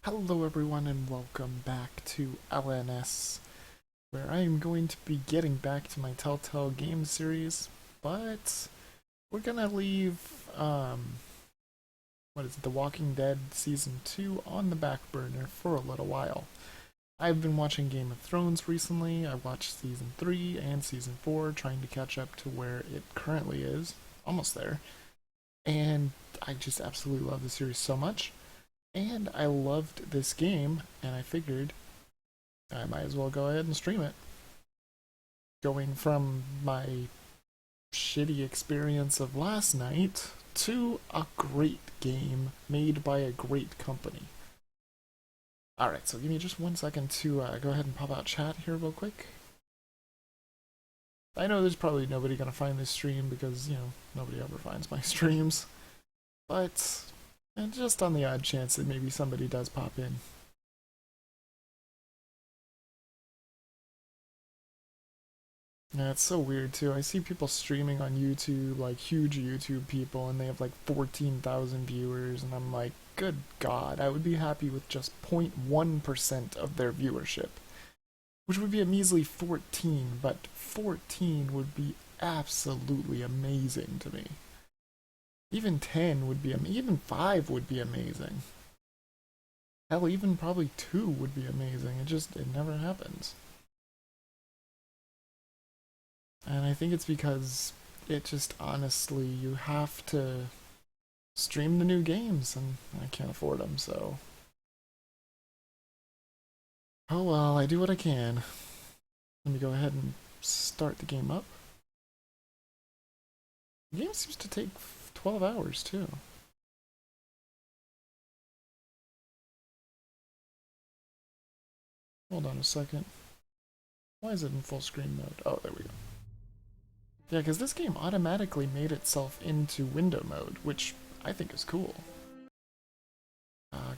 Hello everyone and welcome back to LNS, where I am going to be getting back to my Telltale game series, but we're gonna leave, The Walking Dead Season 2 on the back burner for a little while. I've been watching Game of Thrones recently. I watched Season 3 and Season 4, trying to catch up to where it currently is, almost there, and I just absolutely love the series so much. And I loved this game, and I figured I might as well go ahead and stream it. Going from my shitty experience of last night to a great game made by a great company. Alright, so give me just 1 second to go ahead and pop out chat here real quick. I know there's probably nobody gonna find this stream because, nobody ever finds my streams. But, and just on the odd chance that maybe somebody does pop in. Yeah, it's so weird too. I see people streaming on YouTube, like huge YouTube people, and they have like 14,000 viewers, and I'm like, good God, I would be happy with just 0.1% of their viewership. Which would be a measly 14, but 14 would be absolutely amazing to me. Even 10 would be, even 5 would be amazing. Hell, even probably 2 would be amazing. It never happens. And I think it's because it just honestly, you have to stream the new games, and I can't afford them, so. Oh well, I do what I can. Let me go ahead and start the game up. The game seems to take 12 hours, too. Hold on a second. Why is it in full screen mode? Oh, there we go. Yeah, because this game automatically made itself into window mode, which I think is cool.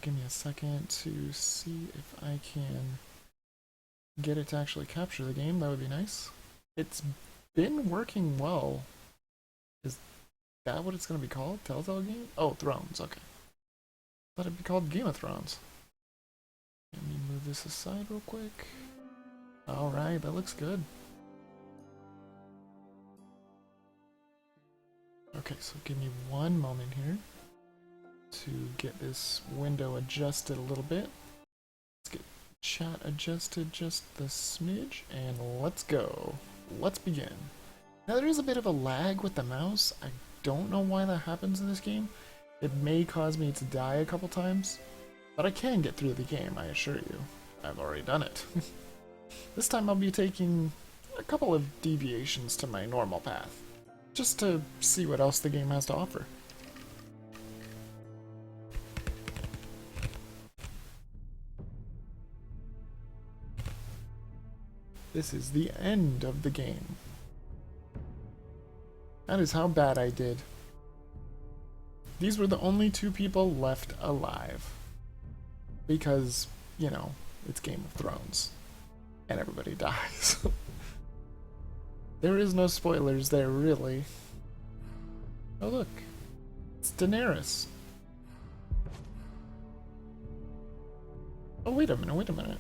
Give me a second to see if I can get it to actually capture the game. That would be nice. It's been working well. Is that what it's going to be called? Telltale game? Oh, Thrones, okay. Thought it'd be called Game of Thrones. Let me move this aside real quick. Alright, that looks good. Okay, so give me one moment here to get this window adjusted a little bit. Let's get chat adjusted just the smidge, and let's go. Let's begin. Now there is a bit of a lag with the mouse. I don't know why that happens in this game. It may cause me to die a couple times, but I can get through the game, I assure you. I've already done it. This time I'll be taking a couple of deviations to my normal path, just to see what else the game has to offer. This is the end of the game. That is how bad I did. These were the only 2 people left alive. Because, it's Game of Thrones. And everybody dies. There is no spoilers there, really. Oh look, it's Daenerys. Oh, wait a minute.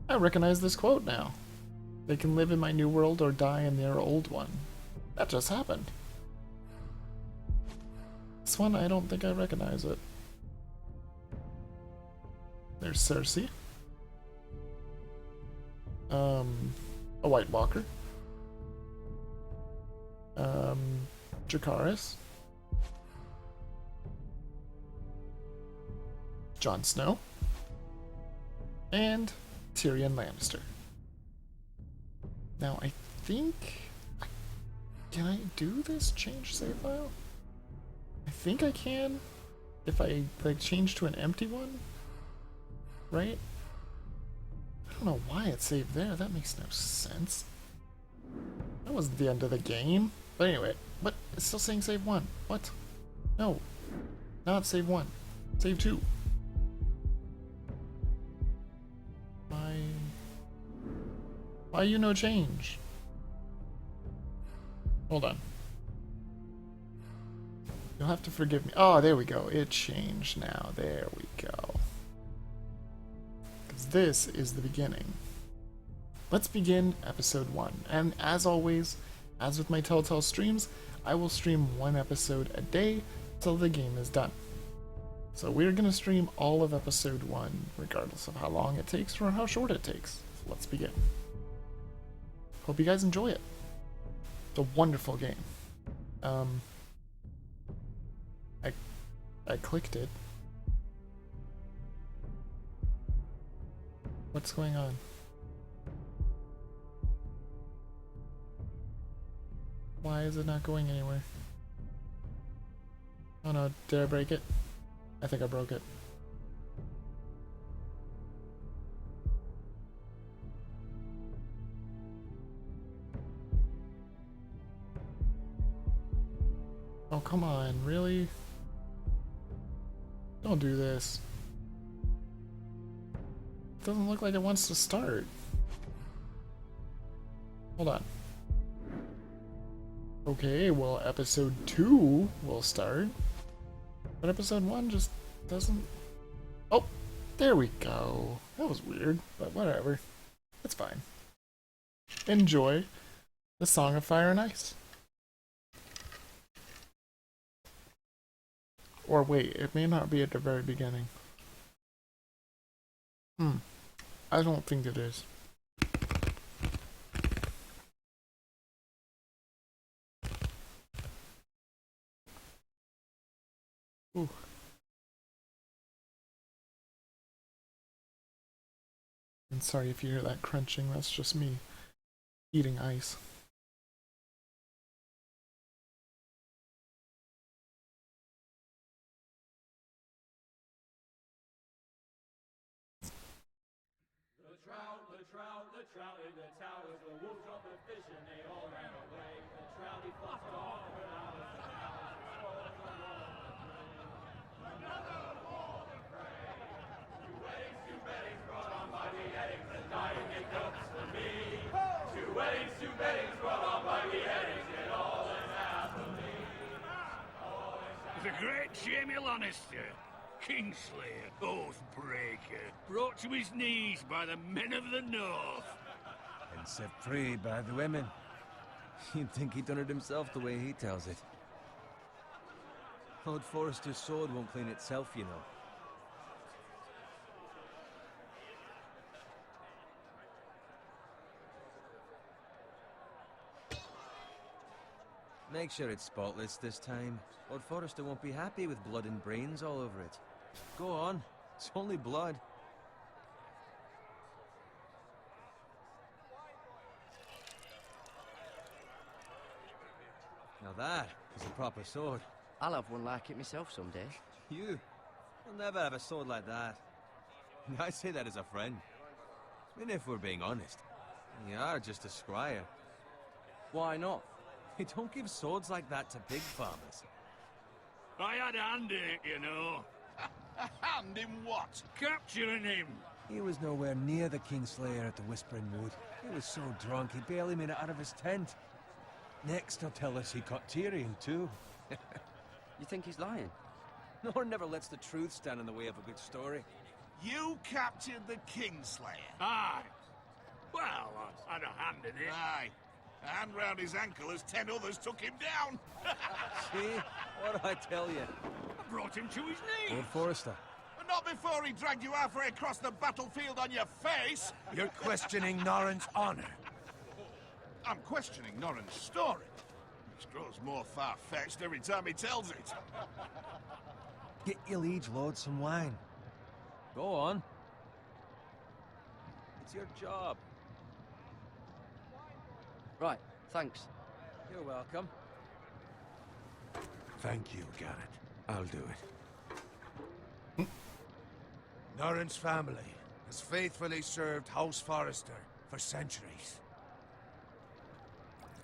I recognize this quote now. They can live in my new world or die in their old one. That just happened. This one, I don't think I recognize it. There's Cersei. A White Walker. Dracarys. Jon Snow. And Tyrion Lannister. Now, I think... Can I do this change save file? I think I can. If I, change to an empty one? Right? I don't know why it saved there. That makes no sense. That wasn't the end of the game. But anyway, what? It's still saying save 1. What? No. Not save 1. Save 2. Why you no change? Hold on. You'll have to forgive me. Oh, there we go. It changed now. There we go. Because this is the beginning. Let's begin episode 1. And as always, as with my Telltale streams, I will stream one episode a day till the game is done. So we're going to stream all of episode 1, regardless of how long it takes or how short it takes. So let's begin. Hope you guys enjoy it. It's a wonderful game. I clicked it. What's going on? Why is it not going anywhere? Oh no, did I break it? I think I broke it. Oh, come on, really? Don't do this. It doesn't look like it wants to start. Hold on. Okay, well, episode 2 will start. But episode 1 just doesn't... Oh, there we go. That was weird, but whatever. It's fine. Enjoy the Song of Fire and Ice. Or wait, it may not be at the very beginning. I don't think it is. Ooh. And sorry if you hear that crunching, that's just me eating ice. The trout in the towers, the wolves dropped the fish and they all ran away. The trout he flopped off for hours and hours, the swallows along the drain. Another war to pray. Two weddings brought on by beheadings, and dying hiccups for me. Two weddings brought on by beheadings, and all in happily. The great Jamie Lannister, Kingslayer, Oathbreaker, brought to his knees by the men of the North. And set free by the women. You'd think he'd done it himself the way he tells it. Lord Forrester's sword won't clean itself, you know. Make sure it's spotless this time. Lord Forrester won't be happy with blood and brains all over it. Go on, it's only blood. Now that is a proper sword. I'll have one like it myself someday. You'll never have a sword like that. I say that as a friend. I mean, if we're being honest, you are just a scryer. Why not? You don't give swords like that to big farmers. I had a hand in it, you know. A hand in what? Capturing him. He was nowhere near the Kingslayer at the Whispering Wood. He was so drunk he barely made it out of his tent. Next he'll tell us he caught Tyrion too. You think he's lying? Nor never lets the truth stand in the way of a good story. You captured the Kingslayer. Aye. Well, I had a hand in it. Aye. A hand round his ankle as 10 others took him down. See? What do I tell you? I brought him to his knees. Lord Forrester. But not before he dragged you halfway across the battlefield on your face. You're questioning Norrin's honor. I'm questioning Norrin's story, which grows more far-fetched every time he tells it. Get your liege lord some wine. Go on. It's your job. Right, thanks. You're welcome. Thank you, Garrett. I'll do it. Norrin's family has faithfully served House Forrester for centuries.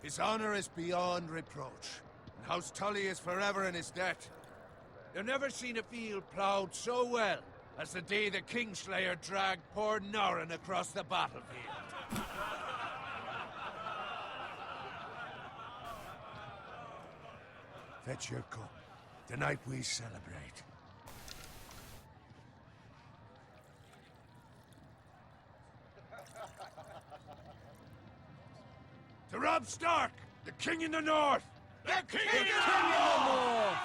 His honor is beyond reproach, and House Tully is forever in his debt. They've never seen a field plowed so well as the day the Kingslayer dragged poor Norrin across the battlefield. Fetch your cup. Tonight we celebrate. To Robb Stark, the King in the North! The King in the North!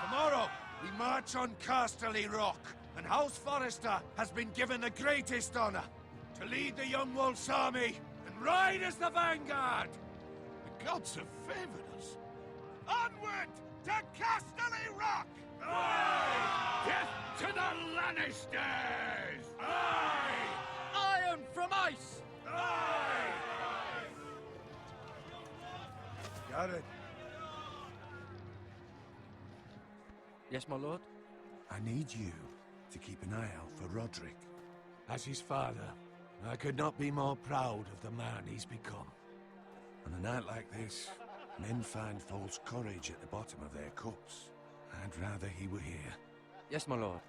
Tomorrow, we march on Casterly Rock, and House Forrester has been given the greatest honor to lead the Young Wolf's army and ride as the vanguard! The gods have favored us. Onward to Casterly Rock! Aye! Death to the Lannisters! Aye! Iron from ice! Aye! Got it. Yes, my lord? I need you to keep an eye out for Roderick. As his father, I could not be more proud of the man he's become. On a night like this, men find false courage at the bottom of their cups. I'd rather he were here. Yes, my lord.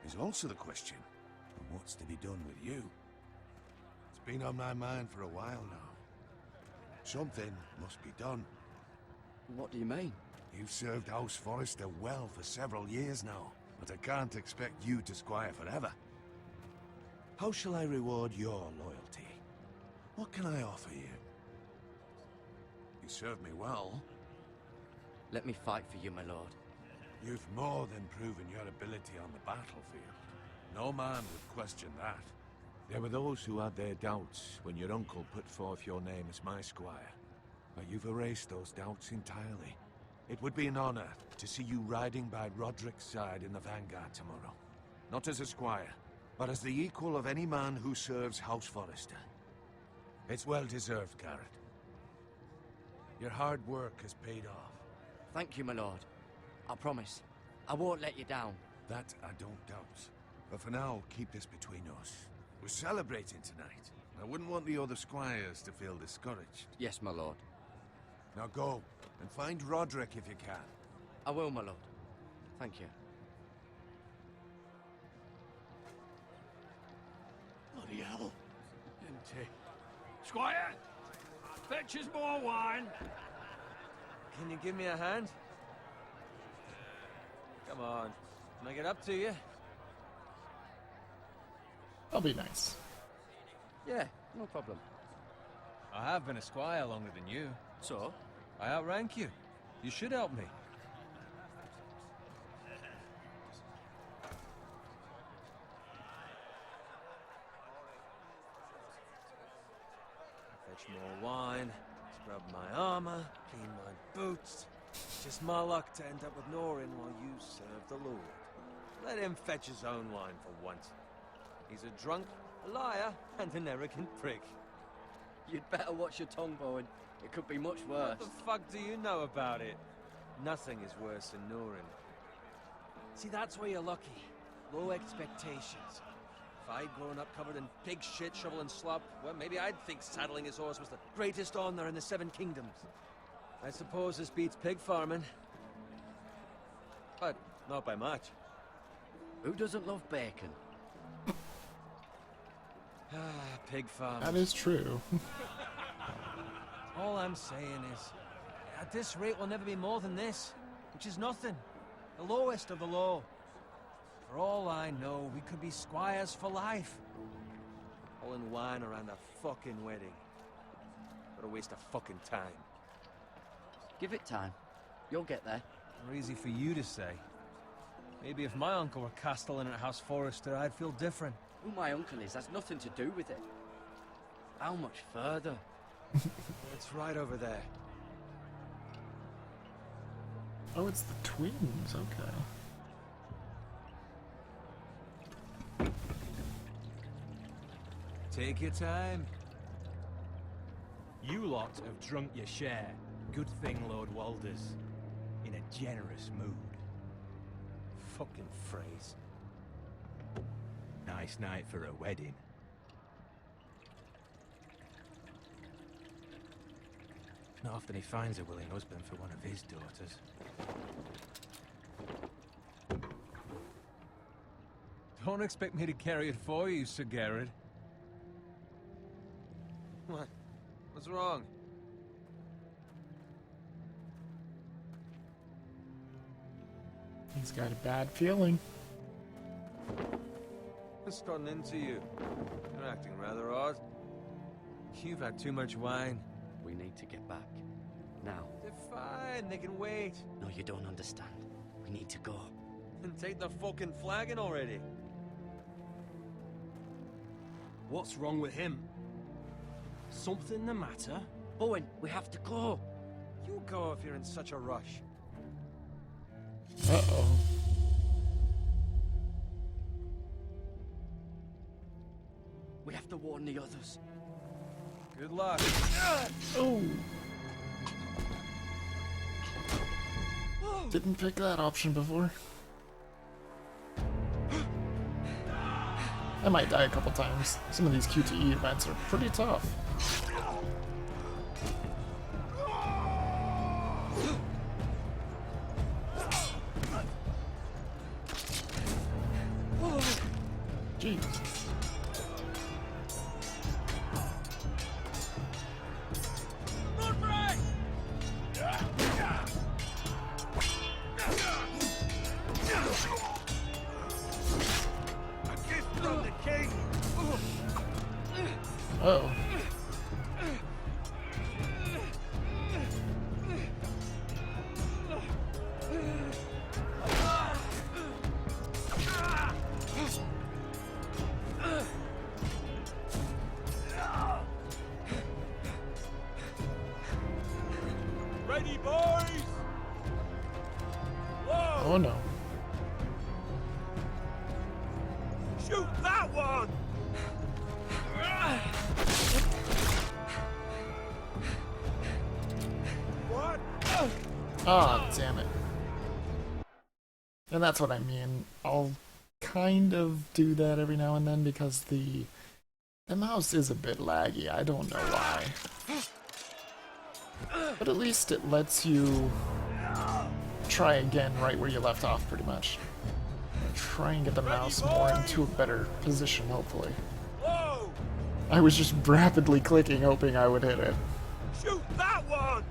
There's also the question of what's to be done with you. It's been on my mind for a while now. Something must be done. What do you mean? You've served House Forrester well for several years now, but I can't expect you to squire forever. How shall I reward your loyalty? What can I offer you? You served me well. Let me fight for you, my lord. You've more than proven your ability on the battlefield. No man would question that. There were those who had their doubts when your uncle put forth your name as my squire. But you've erased those doubts entirely. It would be an honor to see you riding by Roderick's side in the vanguard tomorrow. Not as a squire, but as the equal of any man who serves House Forrester. It's well deserved, Garrett. Your hard work has paid off. Thank you, my lord. I promise. I won't let you down. That I don't doubt. But for now, keep this between us. We're celebrating tonight. I wouldn't want the other squires to feel discouraged. Yes, my lord. Now go, and find Roderick if you can. I will, my lord. Thank you. Bloody hell. Empty. Squire! Fetch us more wine. Can you give me a hand? Come on. Can I get up to you? That'll be nice. Yeah, no problem. I have been a squire longer than you. So? I outrank you. You should help me. Fetch more wine, scrub my armor, clean my boots. It's just my luck to end up with Norin while you serve the Lord. Let him fetch his own wine for once. He's a drunk, a liar, and an arrogant prick. You'd better watch your tongue, Bowen. It could be much worse. What the fuck do you know about it? Nothing is worse than Norin. See, that's where you're lucky. Low expectations. If I'd grown up covered in pig shit, shovel and slop, well, maybe I'd think saddling his horse was the greatest honor in the Seven Kingdoms. I suppose this beats pig farming. But not by much. Who doesn't love bacon? Pig farmers. That is true. All I'm saying is, at this rate we'll never be more than this, which is nothing. The lowest of the low. For all I know, we could be squires for life. All in wine around a fucking wedding. What a waste of fucking time. Give it time. You'll get there. More easy for you to say. Maybe if my uncle were castellan at House Forrester, I'd feel different. Who my uncle is has nothing to do with it. How much further? It's right over there. Oh, it's the twins. Okay. Take your time. You lot have drunk your share. Good thing Lord Walder's in a generous mood. Fucking phrase. Nice night for a wedding. Not often he finds a willing husband for one of his daughters. Don't expect me to carry it for you, Sir Garrett. What? What's wrong? He's got a bad feeling. What's gotten into you? You're acting rather odd. You've had too much wine. We need to get back. Now. They're fine, they can wait. No, you don't understand. We need to go. Then take the fucking flagon already. What's wrong with him? Something the matter? Owen, we have to go. You go if you're in such a rush. Uh-oh. We have to warn the others. Good luck. Oh. Didn't pick that option before. I might die a couple times. Some of these QTE events are pretty tough. Jeez. Uh-oh. Ready, boys? Whoa! Oh no. Shoot that one! What? Ah, damn it. And that's what I mean. I'll kind of do that every now and then because the mouse is a bit laggy. I don't know why. But at least it lets you try again right where you left off, pretty much. Try and get the mouse more into a better position, hopefully. Whoa! I was just rapidly clicking, hoping I would hit it. Shoot that one!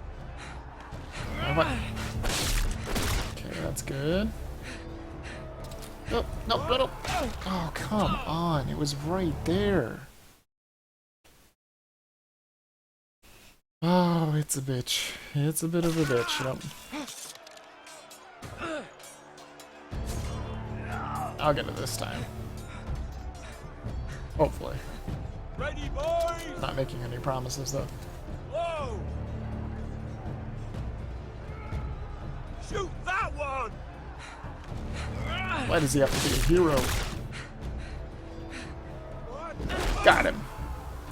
Okay, that's good. Oh, no, no, no. Oh, come on. It was right there. Oh, it's a bitch. It's a bit of a bitch. Yep. I'll get it this time. Hopefully. Ready, boys? Not making any promises, though. Whoa! Shoot that one! Why does he have to be a hero? Got him.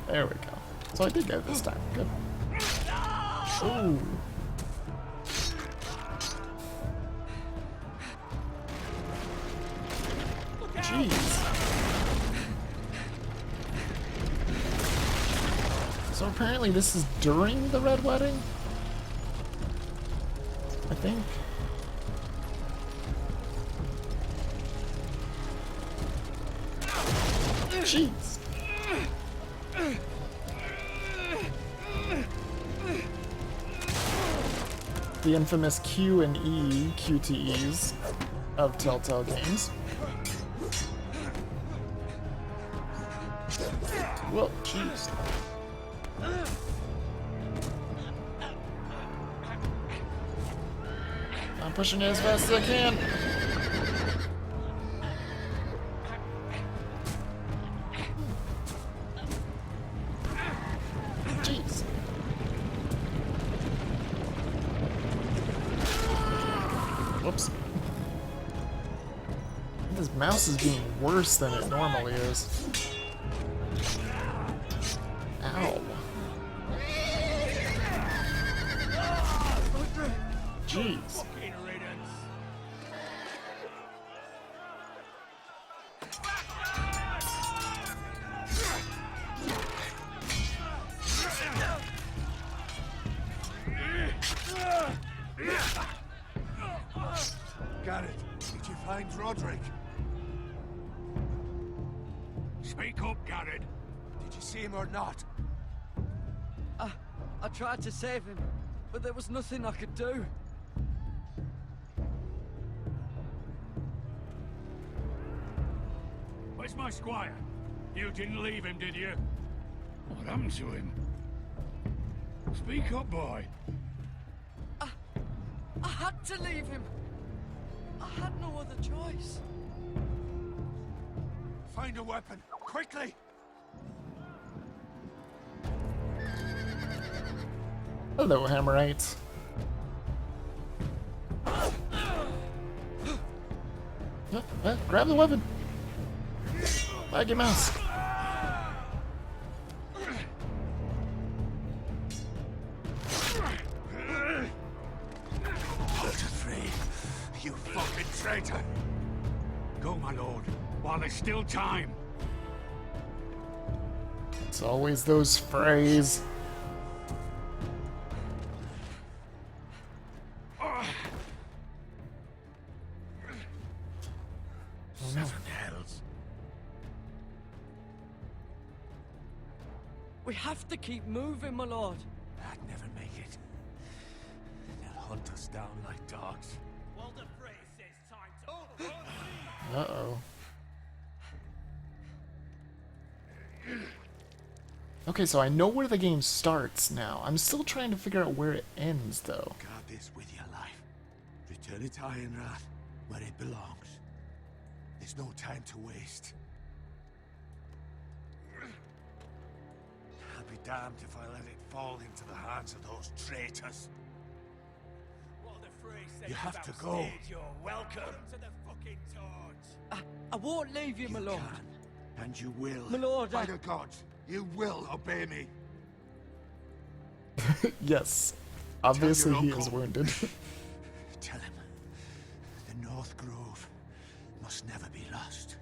There we go. So I did get it this time. Good. Ooh. Jeez. So apparently this is during the Red Wedding? I think. Jeez. The infamous Q and E QTEs of Telltale Games. Whoa, jeez. I'm pushing it as fast as I can. Jeez. Whoops. This mouse is being worse than it normally is. Ow. Jeez. Got it. Did you find Roderick? Speak up, Garrett. Did you see him or not? I tried to save him, but there was nothing I could do. Where's my squire? You didn't leave him, did you? What happened to him? Speak up, boy. I had to leave him. I had no other choice. Find a weapon, quickly! Hello, Hammerites. Grab the weapon. Baggy mouse. You fucking traitor! Go, my lord, while there's still time. It's always those frays. Seven hells. We have to keep moving, my lord. I'd never make it. They'll hunt us down like dogs. Uh-oh. Okay, so I know where the game starts now. I'm still trying to figure out where it ends, though. Guard this with your life. Return it to Ironrath, where it belongs. There's no time to waste. I'll be damned if I let it fall into the hands of those traitors. You have to go. You're welcome to the fucking torch. I won't leave you, my lord. Can, and you will. My lord, By the gods, you will obey me. Yes. Obviously your he is uncle. wounded. Tell him, the North Grove must never be lost.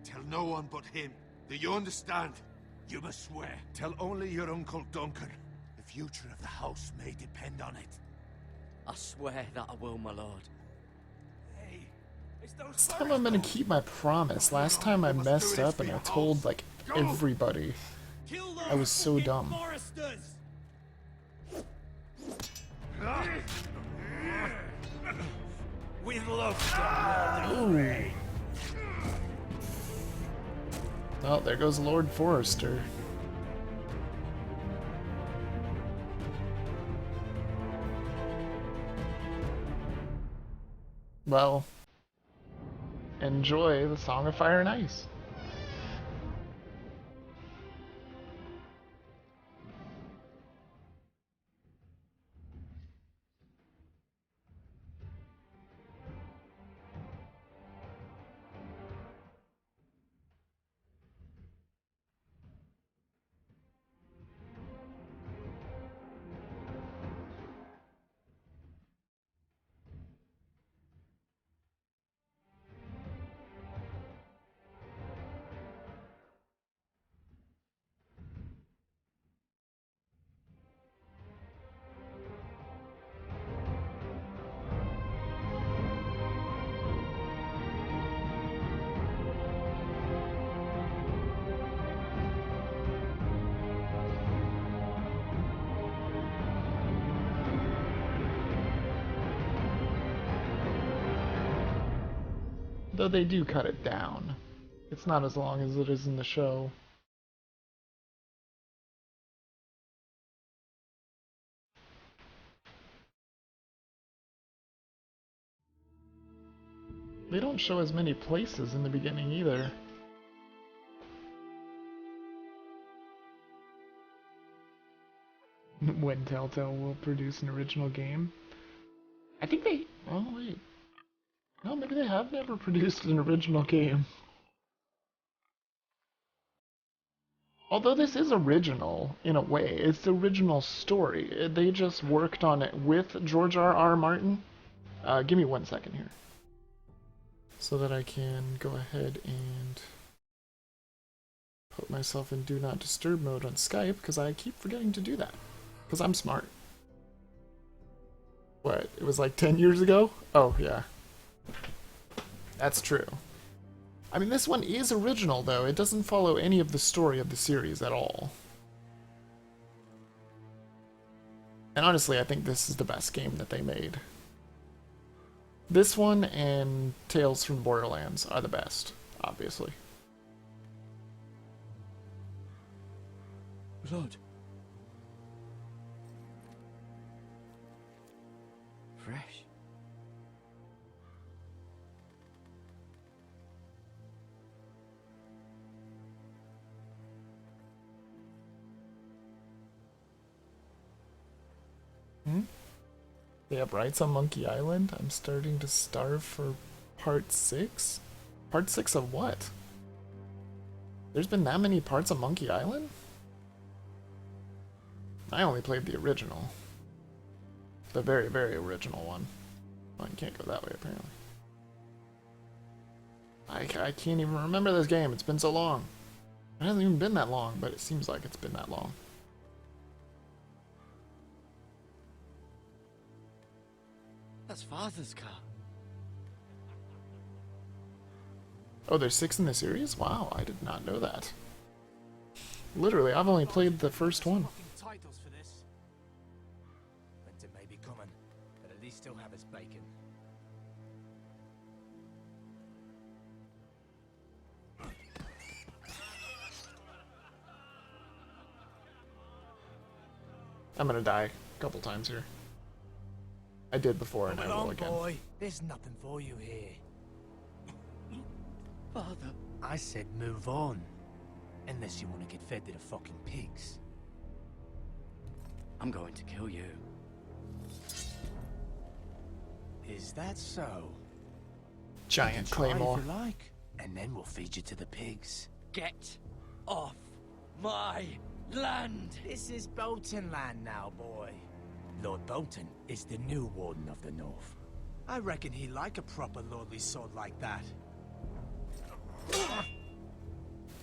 Tell no one but him. Do you understand? You must swear. Tell only your Uncle Duncan. The future of the house may depend on it. I swear that I will, my lord. Hey, it's those This time I'm gonna keep my promise. Last time I messed up and I told, like, everybody. I was so dumb. With love, Ooh. Oh, there goes Lord Forrester. Well, enjoy the Song of Fire and Ice. Though they do cut it down. It's not as long as it is in the show. They don't show as many places in the beginning either. When Telltale will produce an original game. I think they... Oh, wait. No, maybe they have never produced an original game. Although this is original, in a way. It's the original story. They just worked on it with George R.R. Martin. Give me 1 second here. So that I can go ahead and put myself in Do Not Disturb mode on Skype, because I keep forgetting to do that. Because I'm smart. What, it was like 10 years ago? Oh, yeah. That's true. I mean, this one is original, though. It doesn't follow any of the story of the series at all. And honestly, I think this is the best game that they made. This one and Tales from Borderlands are the best, obviously. Blood. Fresh. They have rights on Monkey Island. I'm starting to starve for part 6? Part 6 of what? There's been that many parts of Monkey Island? I only played the original. The very, very original one. Oh, you can't go that way, apparently. I can't even remember this game. It's been so long. It hasn't even been that long, but it seems like it's been that long. That's Father's car. Oh, there's 6 in the series? Wow, I did not know that. Literally, I've only played the first one. Titles for this. Winter may be coming, but at least still have its bacon. I'm gonna die a couple times here. I did before and I will again. Boy, there's nothing for you here. Father. I said move on. Unless you want to get fed to the fucking pigs. I'm going to kill you. Is that so? Giant Try claymore. if you like, and then we'll feed you to the pigs. Get off my land! This is Bolton land now, boy. Lord Bolton is the new Warden of the North. I reckon he'd like a proper lordly sword like that.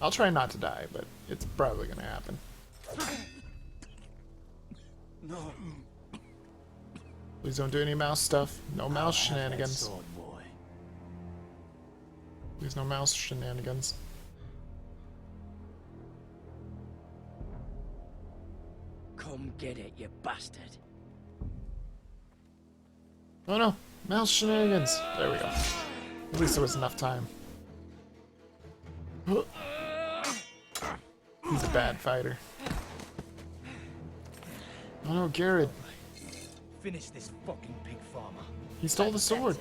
I'll try not to die, but it's probably gonna happen. No. Please don't do any mouse stuff. No mouse I'll have that shenanigans. sword, boy. Please no mouse shenanigans. Come get it, you bastard. Oh no, mouse shenanigans. There we go. At least there was enough time. He's a bad fighter. Oh no, Garrett. Finish this fucking pig farmer. He stole the sword.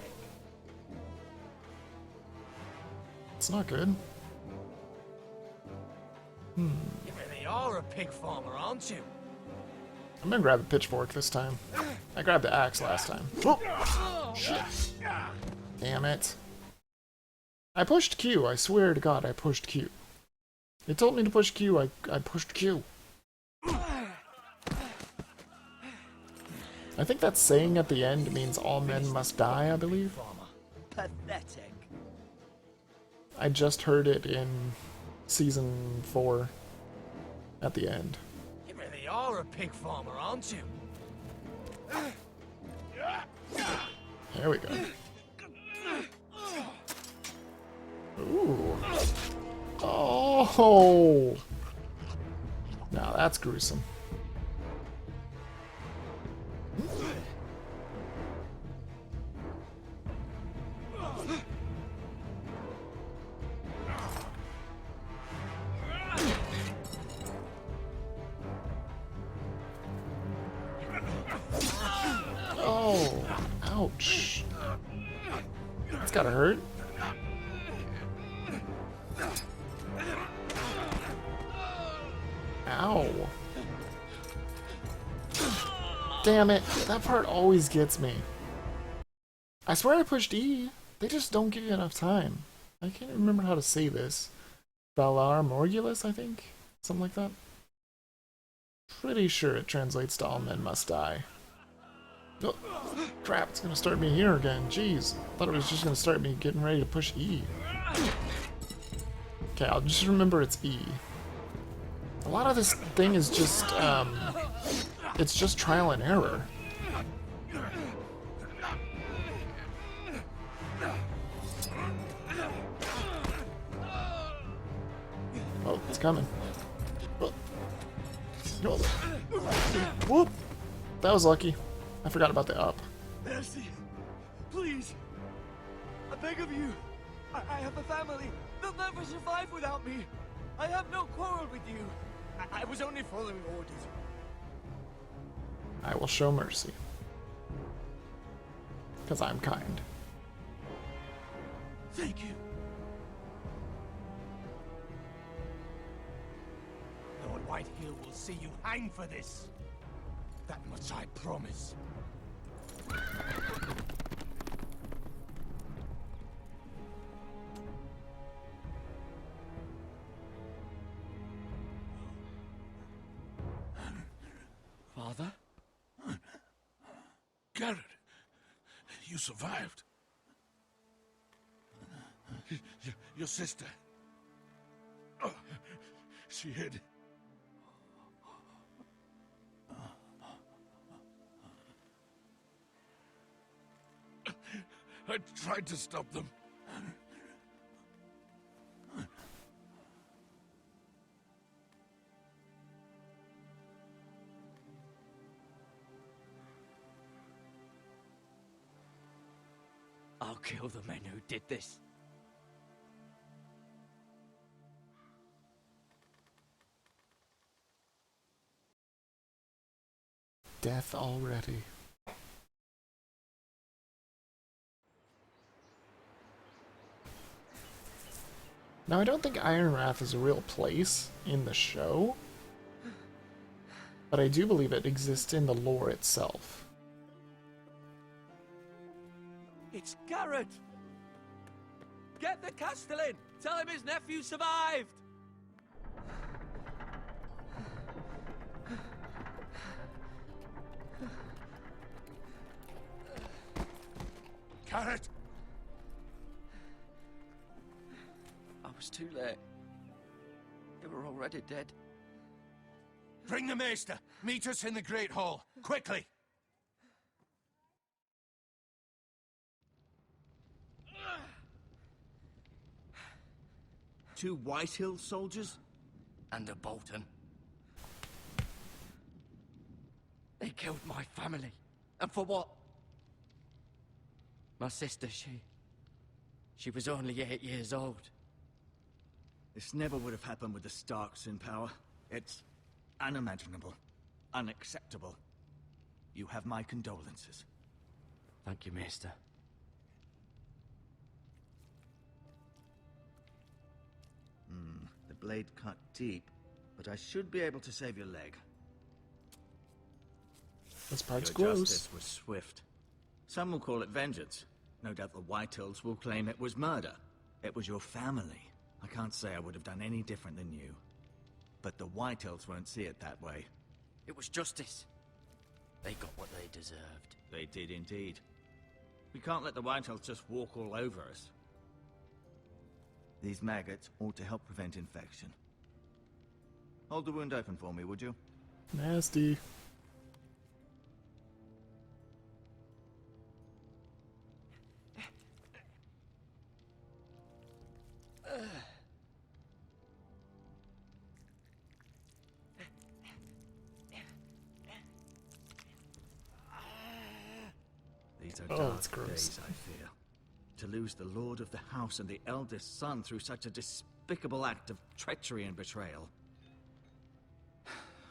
It's not good. You really are a pig farmer, aren't you? I'm gonna grab the pitchfork this time. I grabbed the axe last time. Oh, shit. Damn it. I pushed Q. I swear to God, I pushed Q. They told me to push Q. I pushed Q. I think that saying at the end means all men must die, I believe. Pathetic. I just heard it in season 4 at the end. You really are a pig farmer, aren't you? There we go. Ooh. Oh! Now that's gruesome. Oh, ouch. That's gotta hurt. Ow. Damn it, that part always gets me. I swear I pushed E. They just don't give you enough time. I can't remember how to say this. Valar Morgulus, I think? Something like that. Pretty sure it translates to all men must die. Oh, crap, it's gonna start me here again. Jeez. Thought it was just gonna start me getting ready to push E. Okay, I'll just remember it's E. A lot of this thing is just, it's just trial and error. Oh, it's coming. Oh. Oh. Whoop! That was lucky. I forgot about the up. Mercy, please. I beg of you. I have a family. They'll never survive without me. I have no quarrel with you. I was only following orders. I will show mercy. Because I'm kind. Thank you. Lord Whitehill will see you hang for this. That much I promise. Father? Garrett, you survived. Your sister. Oh, she hid. I tried to stop them. I'll kill the men who did this. Death already. Now, I don't think Iron Wrath is a real place in the show, but I do believe it exists in the lore itself. It's Garrett! Get the Castellan! Tell him his nephew survived! Garrett! I was too late. They were already dead. Bring the Maester! Meet us in the Great Hall! Quickly! Two Whitehill soldiers? And a Bolton. They killed my family. And for what? My sister, she was only 8 years old. This never would have happened with the Starks in power. It's unimaginable. Unacceptable. You have my condolences. Thank you, Maester. The blade cut deep, but I should be able to save your leg. This part's Your gross. justice was swift. Some will call it vengeance. No doubt the Whitehills will claim it was murder. It was your family. I can't say I would have done any different than you. But the Whitehills won't see it that way. It was justice. They got what they deserved. They did indeed. We can't let the Whitehills just walk all over us. These maggots ought to help prevent infection. Hold the wound open for me, would you? Nasty. These are Oh, dark that's gross. days, I fear. To lose the lord of the house and the eldest son through such a despicable act of treachery and betrayal.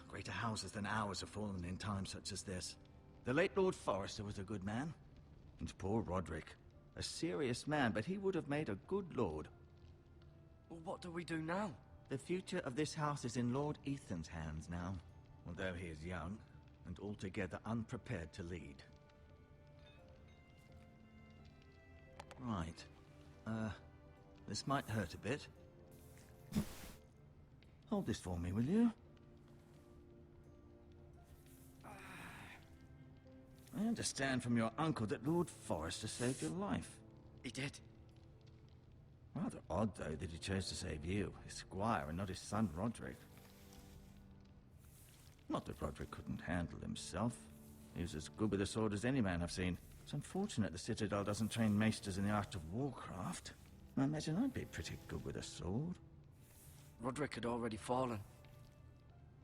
Greater houses than ours have fallen in times such as this. The late Lord Forrester was a good man. And poor Roderick. A serious man, but he would have made a good lord. Well, what do we do now? The future of this house is in Lord Ethan's hands now. Although he is young, and altogether unprepared to lead. Right. This might hurt a bit. Hold this for me, will you? I understand from your uncle that Lord Forrester saved your life. He did. Rather odd, though, that he chose to save you, his squire, and not his son Roderick. Not that Roderick couldn't handle himself. He was as good with a sword as any man I've seen. It's unfortunate the Citadel doesn't train maesters in the art of warcraft. I imagine I'd be pretty good with a sword. Roderick had already fallen.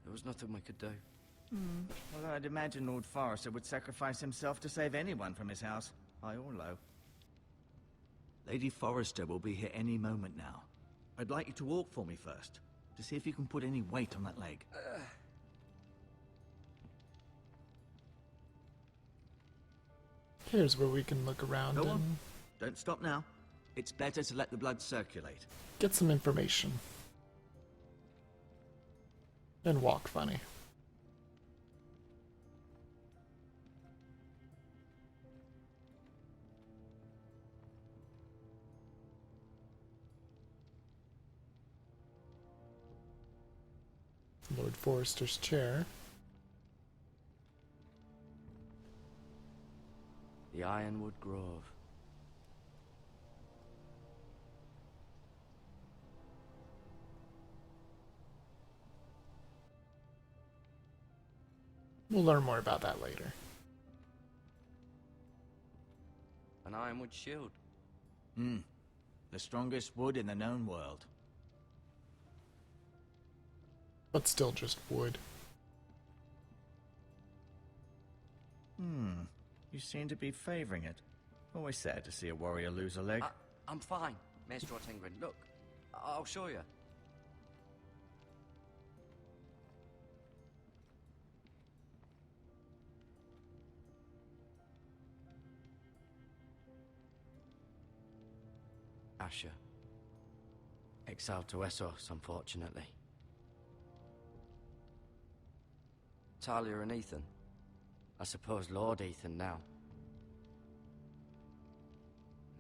There was nothing we could do. Well, I'd imagine Lord Forrester would sacrifice himself to save anyone from his house, high or low. Lady Forrester will be here any moment now. I'd like you to walk for me first, to see if you can put any weight on that leg. Here's where we can look around Go and on. Don't stop now. It's better to let the blood circulate. get some information. And walk funny. Lord Forrester's chair. The Ironwood Grove. We'll learn more about that later. An Ironwood shield. The strongest wood in the known world. But still just wood. You seem to be favoring it. Always sad to see a warrior lose a leg. I'm fine, Maestro Tingrin. Look, I'll show you. Asher. Exiled to Essos, unfortunately. Talia and Ethan. I suppose Lord Ethan now.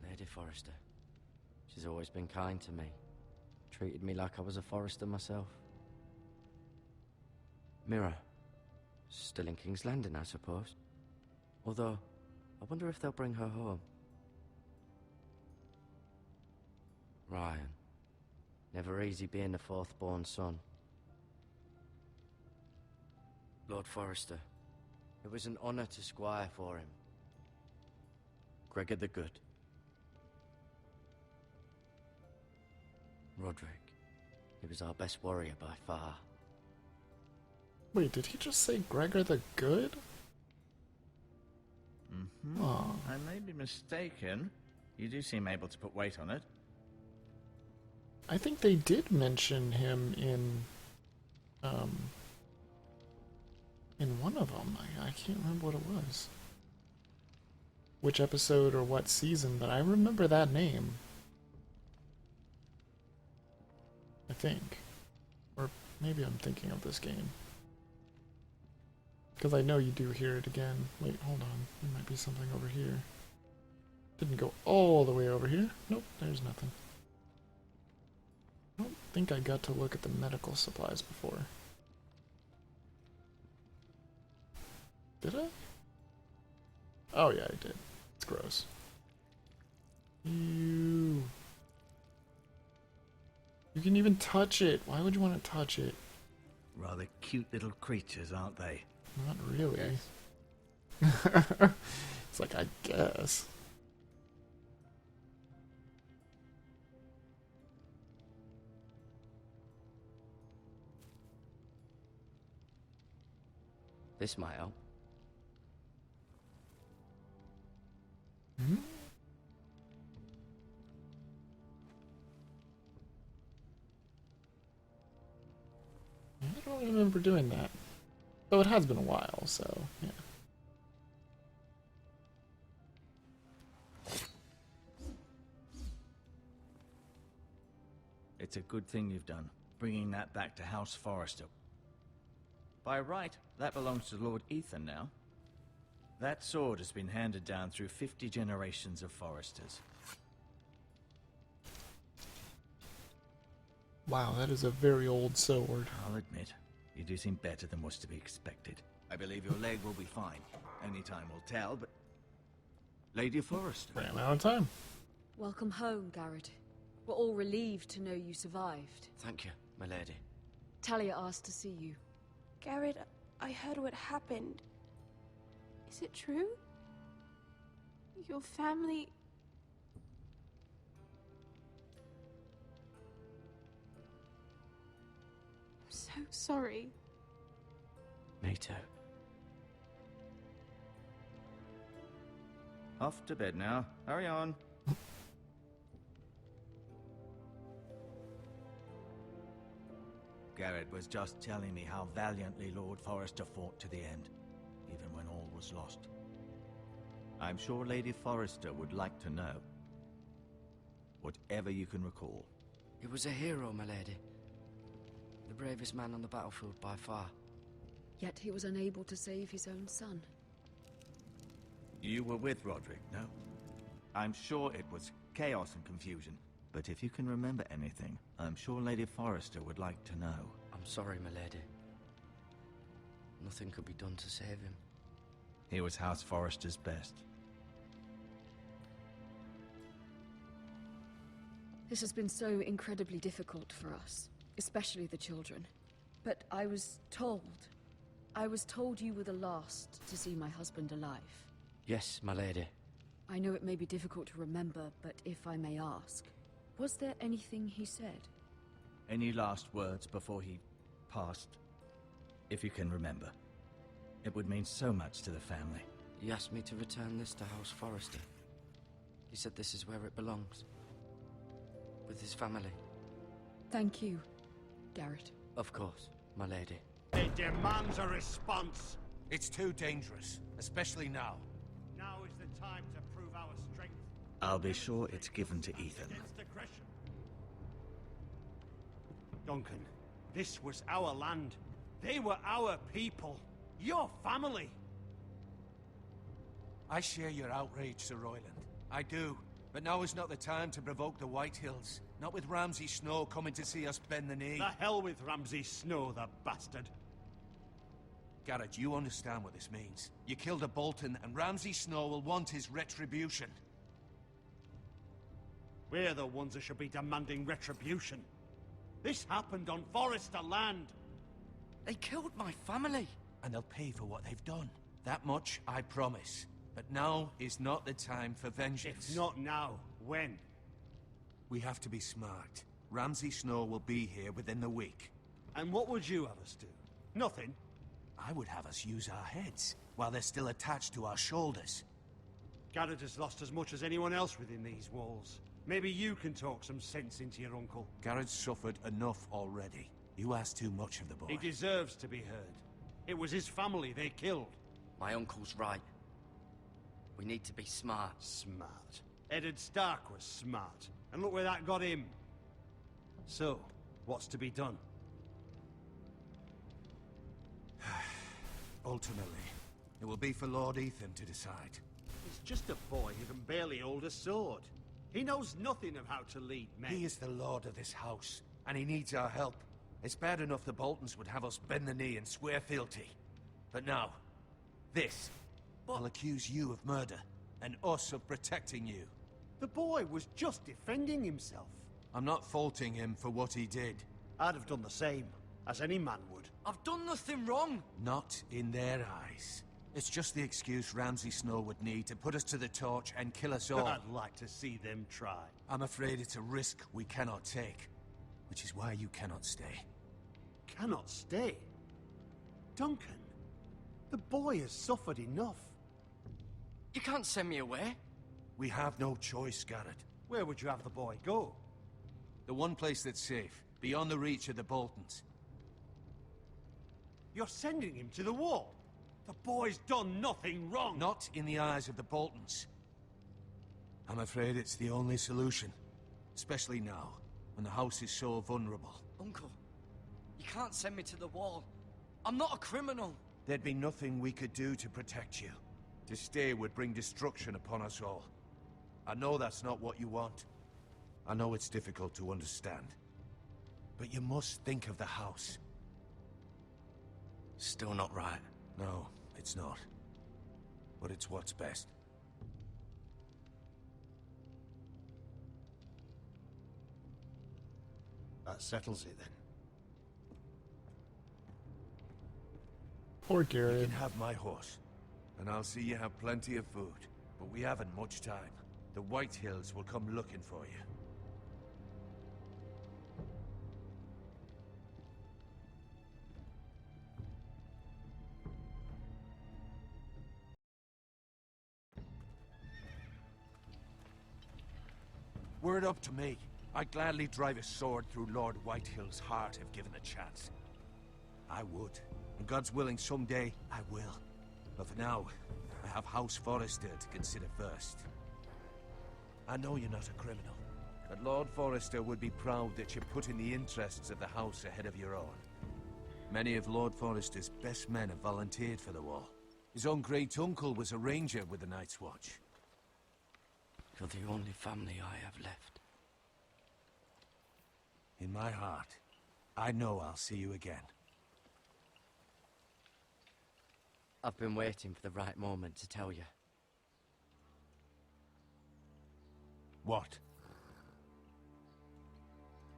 Lady Forrester. She's always been kind to me. Treated me like I was a Forrester myself. Mira. Still in King's Landing, I suppose. Although, I wonder if they'll bring her home. Ryan. Never easy being the fourth-born son. Lord Forrester. It was an honor to squire for him. Gregor the Good. Roderick. He was our best warrior by far. Wait, did he just say Gregor the Good? Oh. I may be mistaken. You do seem able to put weight on it. I think they did mention him in one of them. I can't remember what it was. Which episode or what season, but I remember that name. I think. Or maybe I'm thinking of this game. Because I know you do hear it again. Wait, hold on. There might be something over here. Didn't go all the way over here. Nope, there's nothing. I don't think I got to look at the medical supplies before. Did I? Oh yeah, I did. It's gross. You can even touch it. Why would you want to touch it? Rather cute little creatures, aren't they? Not really. It's like, I guess. This might help. Hmm? I don't remember doing that. Though it has been a while, so yeah. It's a good thing you've done, bringing that back to House Forrester. By right, that belongs to Lord Ethan now. That sword has been handed down through 50 generations of Forresters. Wow, that is a very old sword. I'll admit, you do seem better than was to be expected. I believe your leg will be fine. Only time will tell, but... Lady Forrester. Ran out of time. Welcome home, Garrett. We're all relieved to know you survived. Thank you, my lady. Talia asked to see you. Garrett, I heard what happened. Is it true? Your family... I'm so sorry. Me too. Off to bed now. Hurry on. Garrett was just telling me how valiantly Lord Forrester fought to the end, even when all was lost. I'm sure Lady Forrester would like to know. Whatever you can recall. He was a hero, my lady. The bravest man on the battlefield by far. Yet he was unable to save his own son. You were with Roderick, no? I'm sure it was chaos and confusion. But if you can remember anything, I'm sure Lady Forrester would like to know. I'm sorry, my lady. Nothing could be done to save him. He was House Forrester's best. This has been so incredibly difficult for us, especially the children. But I was told you were the last to see my husband alive. Yes, my lady. I know it may be difficult to remember, but if I may ask, was there anything he said? Any last words before he passed? If you can remember. It would mean so much to the family. He asked me to return this to House Forrester. He said this is where it belongs. With his family. Thank you, Garrett. Of course, my lady. It demands a response. It's too dangerous, especially now. Now is the time to prove our strength. I'll be sure it's given to Ethan. Against aggression. Duncan, this was our land. They were our people. Your family. I share your outrage, Sir Royland. I do. But now is not the time to provoke the Whitehills. Not with Ramsay Snow coming to see us bend the knee. The hell with Ramsay Snow, the bastard. Garrett, you understand what this means. You killed a Bolton, and Ramsay Snow will want his retribution. We're the ones that should be demanding retribution. This happened on Forrester land. They killed my family. And they'll pay for what they've done. That much, I promise. But now is not the time for vengeance. If not now, when? We have to be smart. Ramsay Snow will be here within the week. And what would you have us do? Nothing. I would have us use our heads, while they're still attached to our shoulders. Garrett has lost as much as anyone else within these walls. Maybe you can talk some sense into your uncle. Garrett's suffered enough already. You ask too much of the boy. He deserves to be heard. It was his family they killed. My uncle's right. We need to be smart. Smart. Eddard Stark was smart. And look where that got him. So, what's to be done? Ultimately, it will be for Lord Ethan to decide. He's just a boy who can barely hold a sword. He knows nothing of how to lead men. He is the lord of this house, and he needs our help. It's bad enough the Boltons would have us bend the knee and swear fealty. But now, this. I'll accuse you of murder, and us of protecting you. The boy was just defending himself. I'm not faulting him for what he did. I'd have done the same, as any man would. I've done nothing wrong. Not in their eyes. It's just the excuse Ramsay Snow would need to put us to the torch and kill us all. I'd like to see them try. I'm afraid it's a risk we cannot take, which is why you cannot stay. Cannot stay? Duncan, the boy has suffered enough. You can't send me away. We have no choice, Garrett. Where would you have the boy go? The one place that's safe, beyond the reach of the Boltons. You're sending him to the wall. The boy's done nothing wrong. Not in the eyes of the Boltons. I'm afraid it's the only solution. Especially now, when the house is so vulnerable. Uncle, you can't send me to the wall. I'm not a criminal. There'd be nothing we could do to protect you. To stay would bring destruction upon us all. I know that's not what you want. I know it's difficult to understand. But you must think of the house. Still not right. No, it's not. But it's what's best. That settles it then. Poor You Garrett. can have my horse. And I'll see you have plenty of food. But we haven't much time. The Whitehills will come looking for you. Word up to me. I'd gladly drive a sword through Lord Whitehill's heart if given the chance. I would. And God's willing, someday I will. But for now, I have House Forrester to consider first. I know you're not a criminal, but Lord Forrester would be proud that you're putting the interests of the house ahead of your own. Many of Lord Forrester's best men have volunteered for the war. His own great-uncle was a ranger with the Night's Watch. You're the only family I have left. In my heart, I know I'll see you again. I've been waiting for the right moment to tell you. What?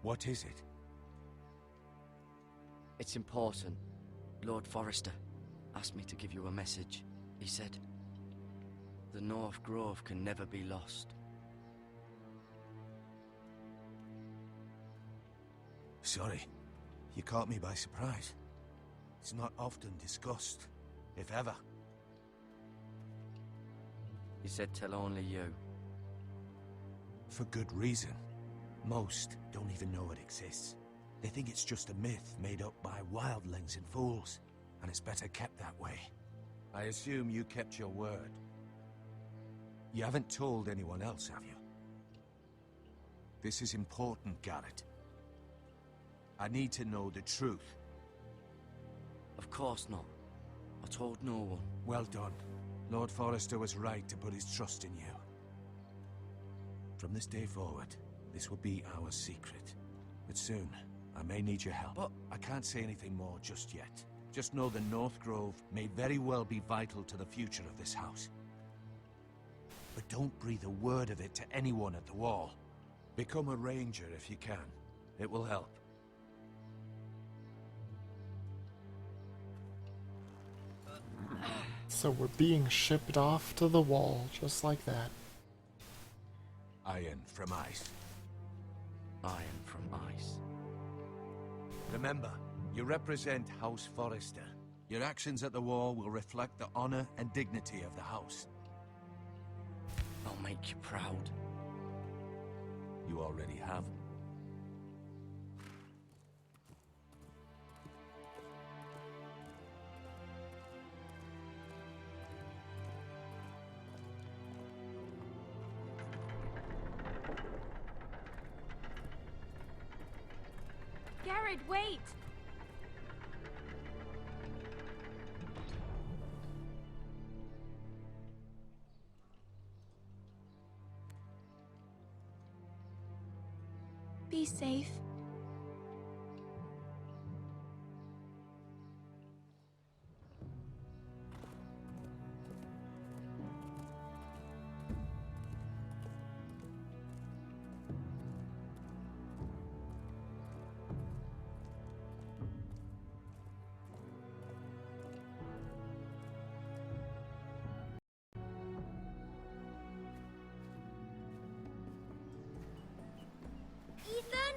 What is it? It's important. Lord Forrester asked me to give you a message. He said, the North Grove can never be lost. Sorry, you caught me by surprise. It's not often discussed, if ever. He said tell only you. For good reason. Most don't even know it exists. They think it's just a myth made up by wildlings and fools, and it's better kept that way. I assume you kept your word. You haven't told anyone else, have you? This is important, Garrett. I need to know the truth. Of course not. I told no one. Well done. Lord Forrester was right to put his trust in you. From this day forward, this will be our secret. But soon, I may need your help. But I can't say anything more just yet. Just know the North Grove may very well be vital to the future of this house. But don't breathe a word of it to anyone at the wall. Become a ranger if you can. It will help. So we're being shipped off to the wall, just like that. Iron from ice. Iron from ice. Remember, you represent House Forrester. Your actions at the wall will reflect the honor and dignity of the house. I'll make you proud. You already have. Garrett, wait! Be safe. Ethan?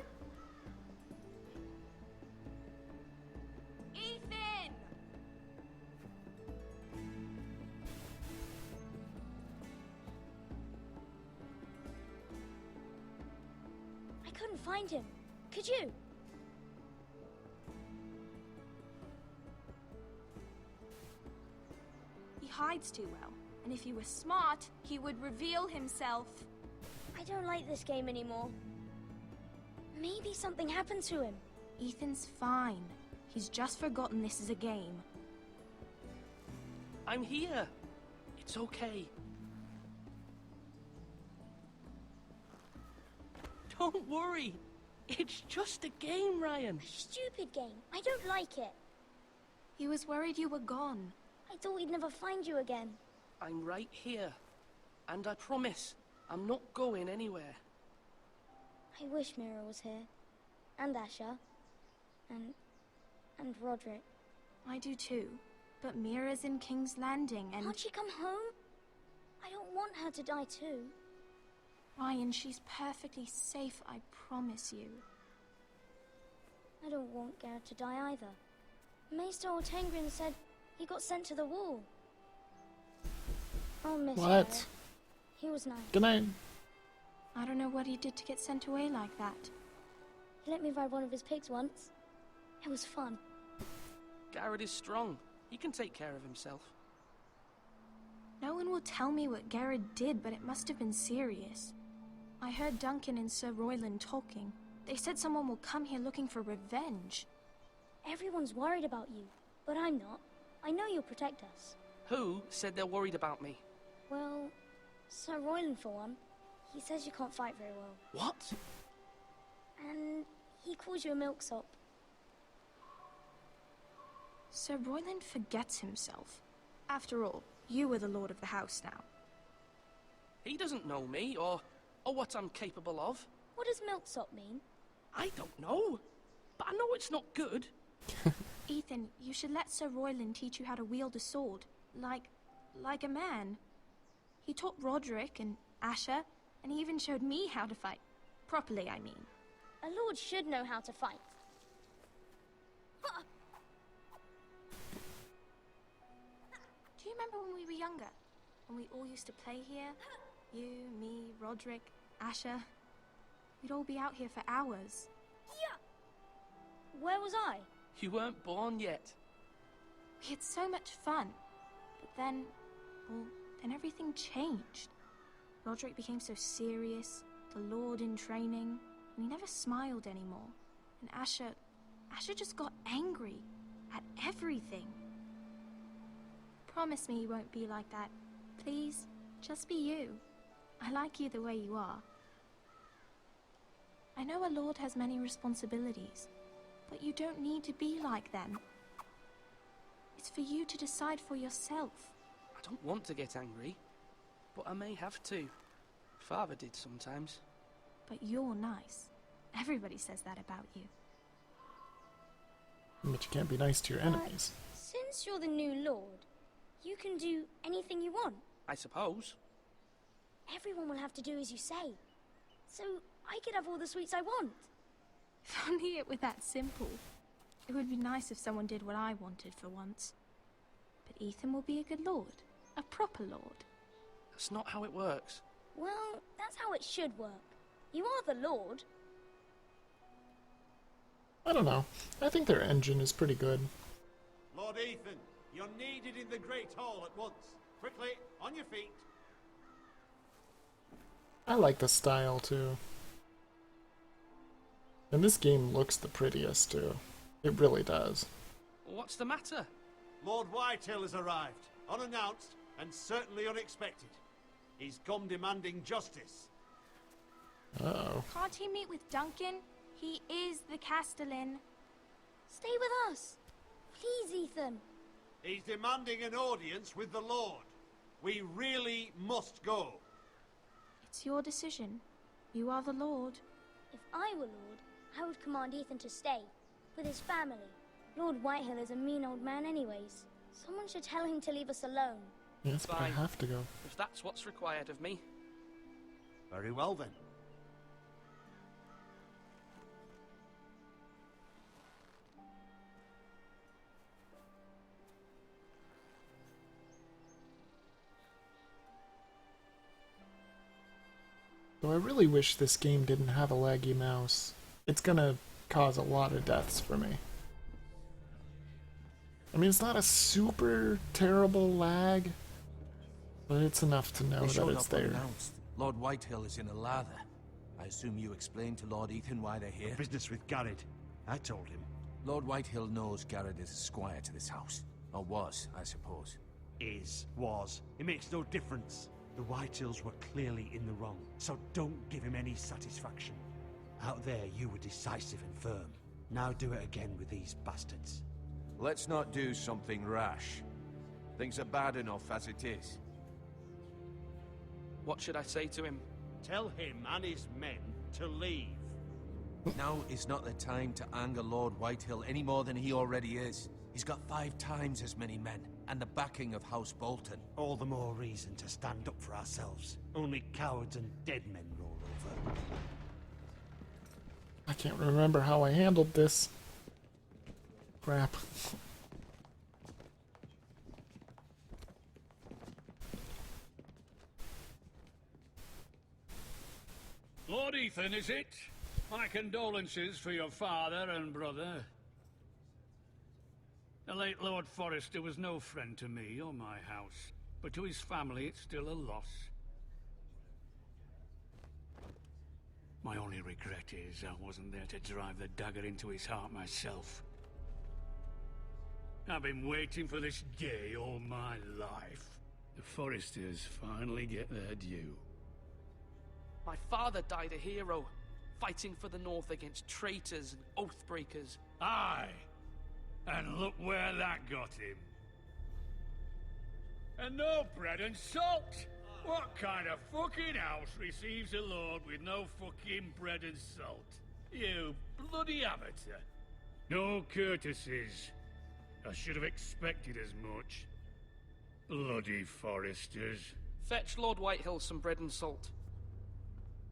Ethan! I couldn't find him. Could you? He hides too well, and if he was smart, he would reveal himself. I don't like this game anymore. Maybe something happened to him. Ethan's fine. He's just forgotten this is a game. I'm here. It's okay. Don't worry. It's just a game, Ryan. Stupid game. I don't like it. He was worried you were gone. I thought we'd never find you again. I'm right here. And I promise, I'm not going anywhere. I wish Mira was here. And Asher. And Roderick. I do too. But Mira's in King's Landing and... Can't she come home? I don't want her to die too. Ryan, she's perfectly safe, I promise you. I don't want Garrett to die either. Maester Ortengrin said he got sent to the wall. I'll miss What? Garrett. He was nice. Good night. I don't know what he did to get sent away like that. He let me ride one of his pigs once. It was fun. Garrett is strong. He can take care of himself. No one will tell me what Garrett did, but it must have been serious. I heard Duncan and Sir Royland talking. They said someone will come here looking for revenge. Everyone's worried about you, but I'm not. I know you'll protect us. Who said they're worried about me? Well, Sir Royland for one. He says you can't fight very well. What? And he calls you a milksop. Sir Royland forgets himself. After all, you are the lord of the house now. He doesn't know me, or what I'm capable of. What does milksop mean? I don't know, but I know it's not good. Ethan, you should let Sir Royland teach you how to wield a sword. Like a man. He taught Roderick and Asher, and he even showed me how to fight. Properly, I mean. A lord should know how to fight. Do you remember when we were younger? When we all used to play here? You, me, Roderick, Asher. We'd all be out here for hours. Yeah! Where was I? You weren't born yet. We had so much fun. But then, well, then everything changed. Roderick became so serious, the lord in training, and he never smiled anymore. And Asher just got angry at everything. Promise me you won't be like that. Please, just be you. I like you the way you are. I know a lord has many responsibilities, but you don't need to be like them. It's for you to decide for yourself. I don't want to get angry, but I may have to. Father did sometimes. But you're nice. Everybody says that about you. But you can't be nice to your enemies. Since you're the new lord, you can do anything you want. I suppose. Everyone will have to do as you say. So I could have all the sweets I want. If only it were that simple. It would be nice if someone did what I wanted for once. But Ethan will be a good lord. A proper lord. That's not how it works. Well, that's how it should work. You are the lord. I don't know. I think their engine is pretty good. Lord Ethan, you're needed in the Great Hall at once. Quickly, on your feet. I like the style too. And this game looks the prettiest too. It really does. What's the matter? Lord Whitehill has arrived, unannounced and certainly unexpected. He's come demanding justice. Uh-oh. Can't he meet with Duncan? He is the Castellan. Stay with us. Please, Ethan. He's demanding an audience with the Lord. We really must go. It's your decision. You are the lord. If I were lord, I would command Ethan to stay, with his family. Lord Whitehill is a mean old man anyways. Someone should tell him to leave us alone. Yes, but I have to go. If that's what's required of me. Very well then. So I really wish this game didn't have a laggy mouse. It's gonna cause a lot of deaths for me. I mean, it's not a super terrible lag, but it's enough to know that it's there. Lord Whitehill is in a lather. I assume you explained to Lord Ethan why they're here? Business with Garrett. I told him. Lord Whitehill knows Garrett is a squire to this house. Or was, I suppose. Was. It makes no difference. The Whitehills were clearly in the wrong, so don't give him any satisfaction. Out there, you were decisive and firm. Now do it again with these bastards. Let's not do something rash. Things are bad enough as it is. What should I say to him? Tell him and his men to leave. Now is not the time to anger Lord Whitehill any more than he already is. He's got 5 times as many men, and the backing of House Bolton. All the more reason to stand up for ourselves. Only cowards and dead men roll over. I can't remember how I handled this. Crap. Lord Ethan, is it? My condolences for your father and brother. The late Lord Forrester was no friend to me or my house, but to his family it's still a loss. My only regret is I wasn't there to drive the dagger into his heart myself. I've been waiting for this day all my life. The Forresters finally get their due. My father died a hero, fighting for the North against traitors and oathbreakers. Aye! And look where that got him. And no bread and salt! What kind of fucking house receives a lord with no fucking bread and salt? You bloody amateur. No courtesies. I should have expected as much. Bloody Forresters. Fetch Lord Whitehill some bread and salt.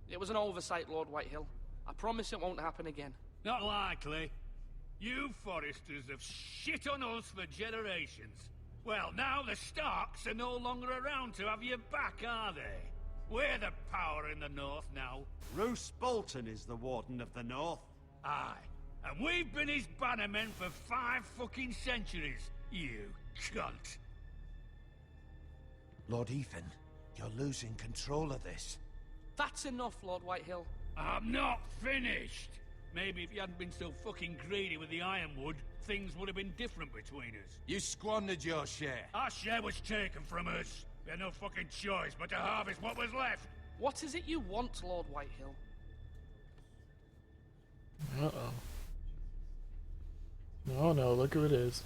It was an oversight, Lord Whitehill. I promise it won't happen again. Not likely. You Forresters have shit on us for generations. Well, now the Starks are no longer around to have your back, are they? We're the power in the North now. Roose Bolton is the Warden of the North. Aye. And we've been his bannermen for 5 fucking centuries, you cunt. Lord Ethan, you're losing control of this. That's enough, Lord Whitehill. I'm not finished. Maybe if you hadn't been so fucking greedy with the ironwood, things would have been different between us. You squandered your share. Our share was taken from us. We had no fucking choice but to harvest what was left. What is it you want, Lord Whitehill? Uh-oh. Oh no, look who it is.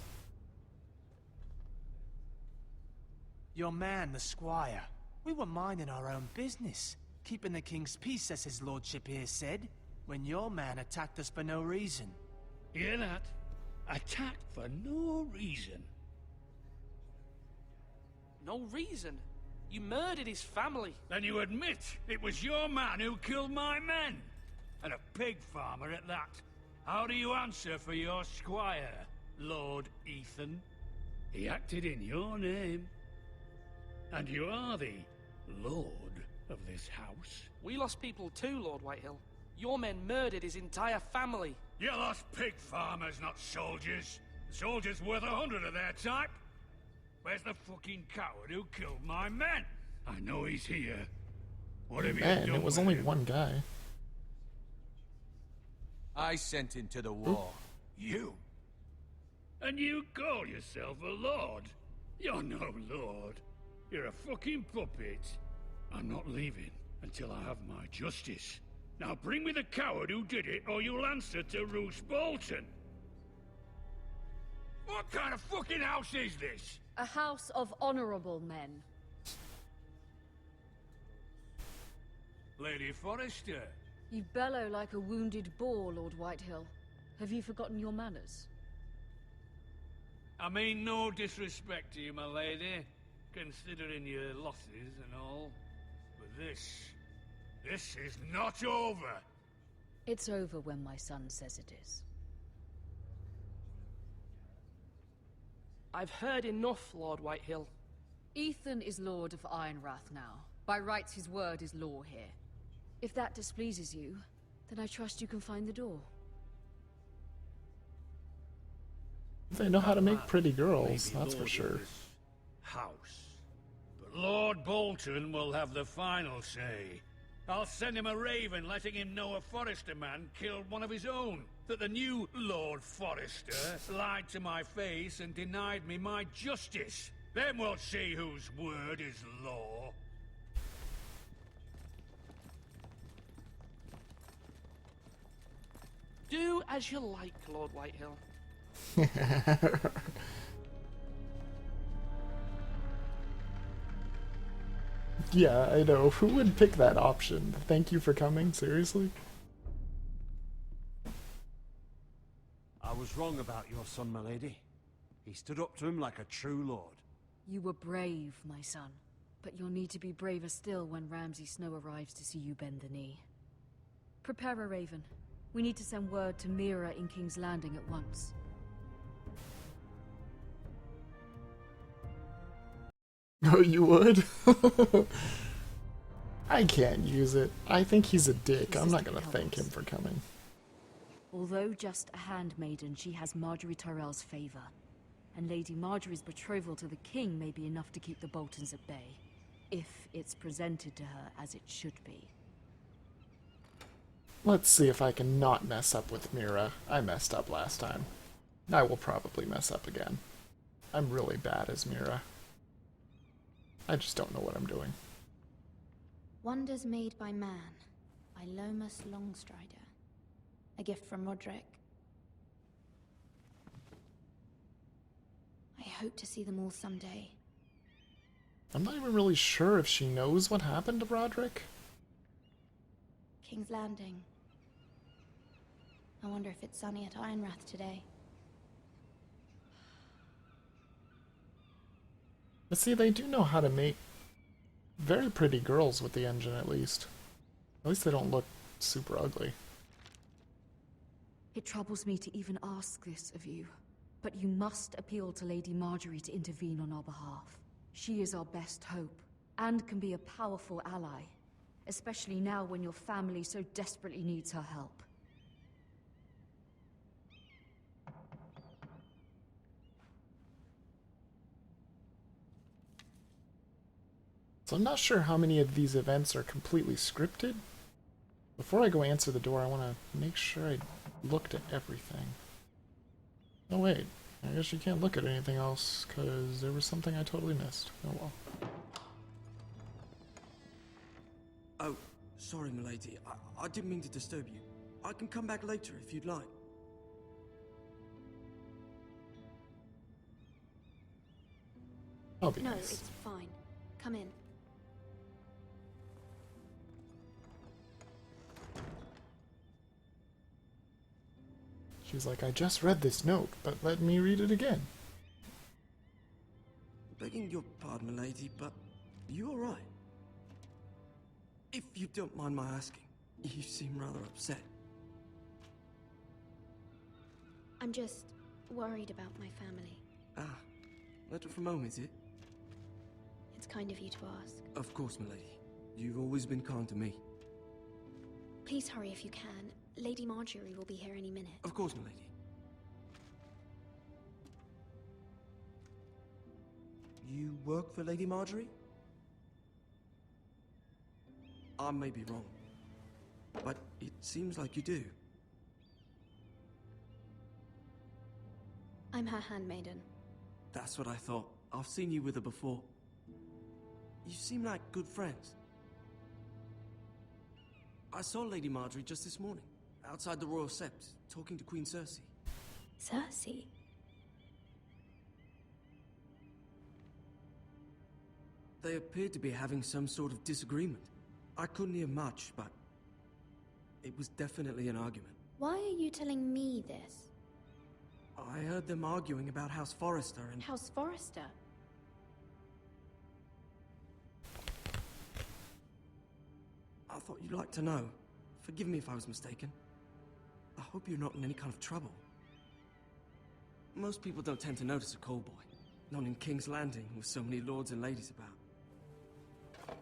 Your man, the squire. We were minding our own business, keeping the king's peace, as his lordship here said, when your man attacked us for no reason. Hear that? Attacked for no reason. No reason? You murdered his family. Then you admit it was your man who killed my men. And a pig farmer at that. How do you answer for your squire, Lord Ethan? He acted in your name. And you are the lord of this house. We lost people too, Lord Whitehill. Your men murdered his entire family. You lost pig farmers, not soldiers. Soldiers worth 100 of their type. Where's the fucking coward who killed my men? I know he's here. What have you done? Man, it was only one guy. I sent him to the war. You? And you call yourself a lord? You're no lord. You're a fucking puppet. I'm not leaving until I have my justice. Now bring me the coward who did it, or you'll answer to Roose Bolton. What kind of fucking house is this? A house of honorable men. Lady Forrester. You bellow like a wounded boar, Lord Whitehill. Have you forgotten your manners? I mean no disrespect to you, my lady, considering your losses and all. But this is not over. It's over when my son says it is. I've heard enough, Lord Whitehill. Ethan is Lord of Ironrath now. By rights, his word is law here. If that displeases you, then I trust you can find the door. They know how to make pretty girls, that's for sure. House. But Lord Bolton will have the final say. I'll send him a raven letting him know a Forrester man killed one of his own. That the new Lord Forrester lied to my face and denied me my justice. Then we'll see whose word is law. Do as you like, Lord Whitehill. Yeah, I know. Who would pick that option? Thank you for coming, seriously? I was wrong about your son, my lady. He stood up to him like a true lord. You were brave, my son. But you'll need to be braver still when Ramsay Snow arrives to see you bend the knee. Prepare a raven. We need to send word to Mira in King's Landing at once. Oh, you would? I can't use it. I think he's a dick. Your I'm not sister gonna can thank help him us. for coming. Although just a handmaiden, she has Marjorie Tyrell's favor. And Lady Marjorie's betrothal to the king may be enough to keep the Boltons at bay. If it's presented to her as it should be. Let's see if I can not mess up with Mira. I messed up last time. I will probably mess up again. I'm really bad as Mira. I just don't know what I'm doing. Wonders Made by Man, by Lomas Longstrider. A gift from Roderick. I hope to see them all someday. I'm not even really sure if she knows what happened to Roderick. King's Landing. I wonder if it's sunny at Ironrath today. But see, they do know how to make very pretty girls with the engine, at least. At least they don't look super ugly. It troubles me to even ask this of you, but you must appeal to Lady Marjorie to intervene on our behalf. She is our best hope, and can be a powerful ally, especially now when your family so desperately needs her help. So I'm not sure how many of these events are completely scripted. Before I go answer the door, I want to make sure I looked at everything. Oh wait, I guess you can't look at anything else, because there was something I totally missed. Oh well. Oh, sorry, milady. I didn't mean to disturb you. I can come back later if you'd like. I'll be No, nice. it's fine. Come in. She's like, I just read this note, but let me read it again. Begging your pardon, milady, but you all right? If you don't mind my asking, you seem rather upset. I'm just worried about my family. Ah, letter from home, is it? It's kind of you to ask. Of course, milady. You've always been kind to me. Please hurry if you can. Lady Marjorie will be here any minute. Of course, milady. You work for Lady Marjorie? I may be wrong, but it seems like you do. I'm her handmaiden. That's what I thought. I've seen you with her before. You seem like good friends. I saw Lady Marjorie just this morning, outside the Royal Sept, talking to Queen Cersei. Cersei? They appeared to be having some sort of disagreement. I couldn't hear much, but it was definitely an argument. Why are you telling me this? I heard them arguing about House Forrester and... House Forrester? I thought you'd like to know. Forgive me if I was mistaken. I hope you're not in any kind of trouble. Most people don't tend to notice a call boy. Not in King's Landing, with so many lords and ladies about.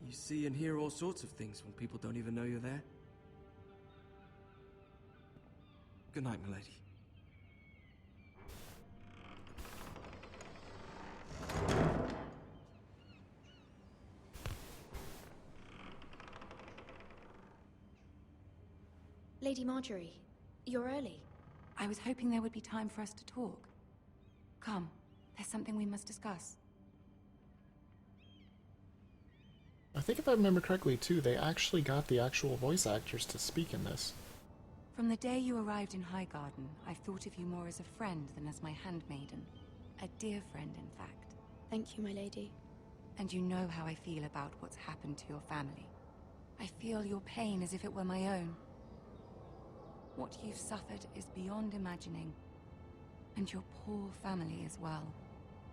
You see and hear all sorts of things when people don't even know you're there. Good night, milady. Lady Marjorie, you're early. I was hoping there would be time for us to talk. Come, there's something we must discuss. I think if I remember correctly, too, they actually got the actual voice actors to speak in this. From the day you arrived in Highgarden, I've thought of you more as a friend than as my handmaiden. A dear friend, in fact. Thank you, my lady. And you know how I feel about what's happened to your family. I feel your pain as if it were my own. What you've suffered is beyond imagining. And your poor family as well.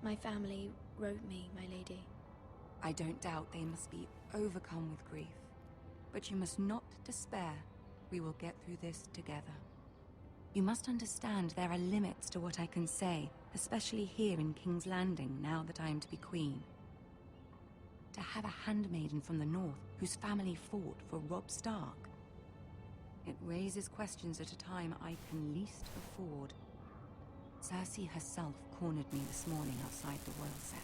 My family wrote me, my lady. I don't doubt they must be overcome with grief. But you must not despair. We will get through this together. You must understand there are limits to what I can say, especially here in King's Landing, now that I am to be queen. to have a handmaiden from the north whose family fought for Robb Stark? It raises questions at a time I can least afford. Cersei herself cornered me this morning outside the Royal Sept.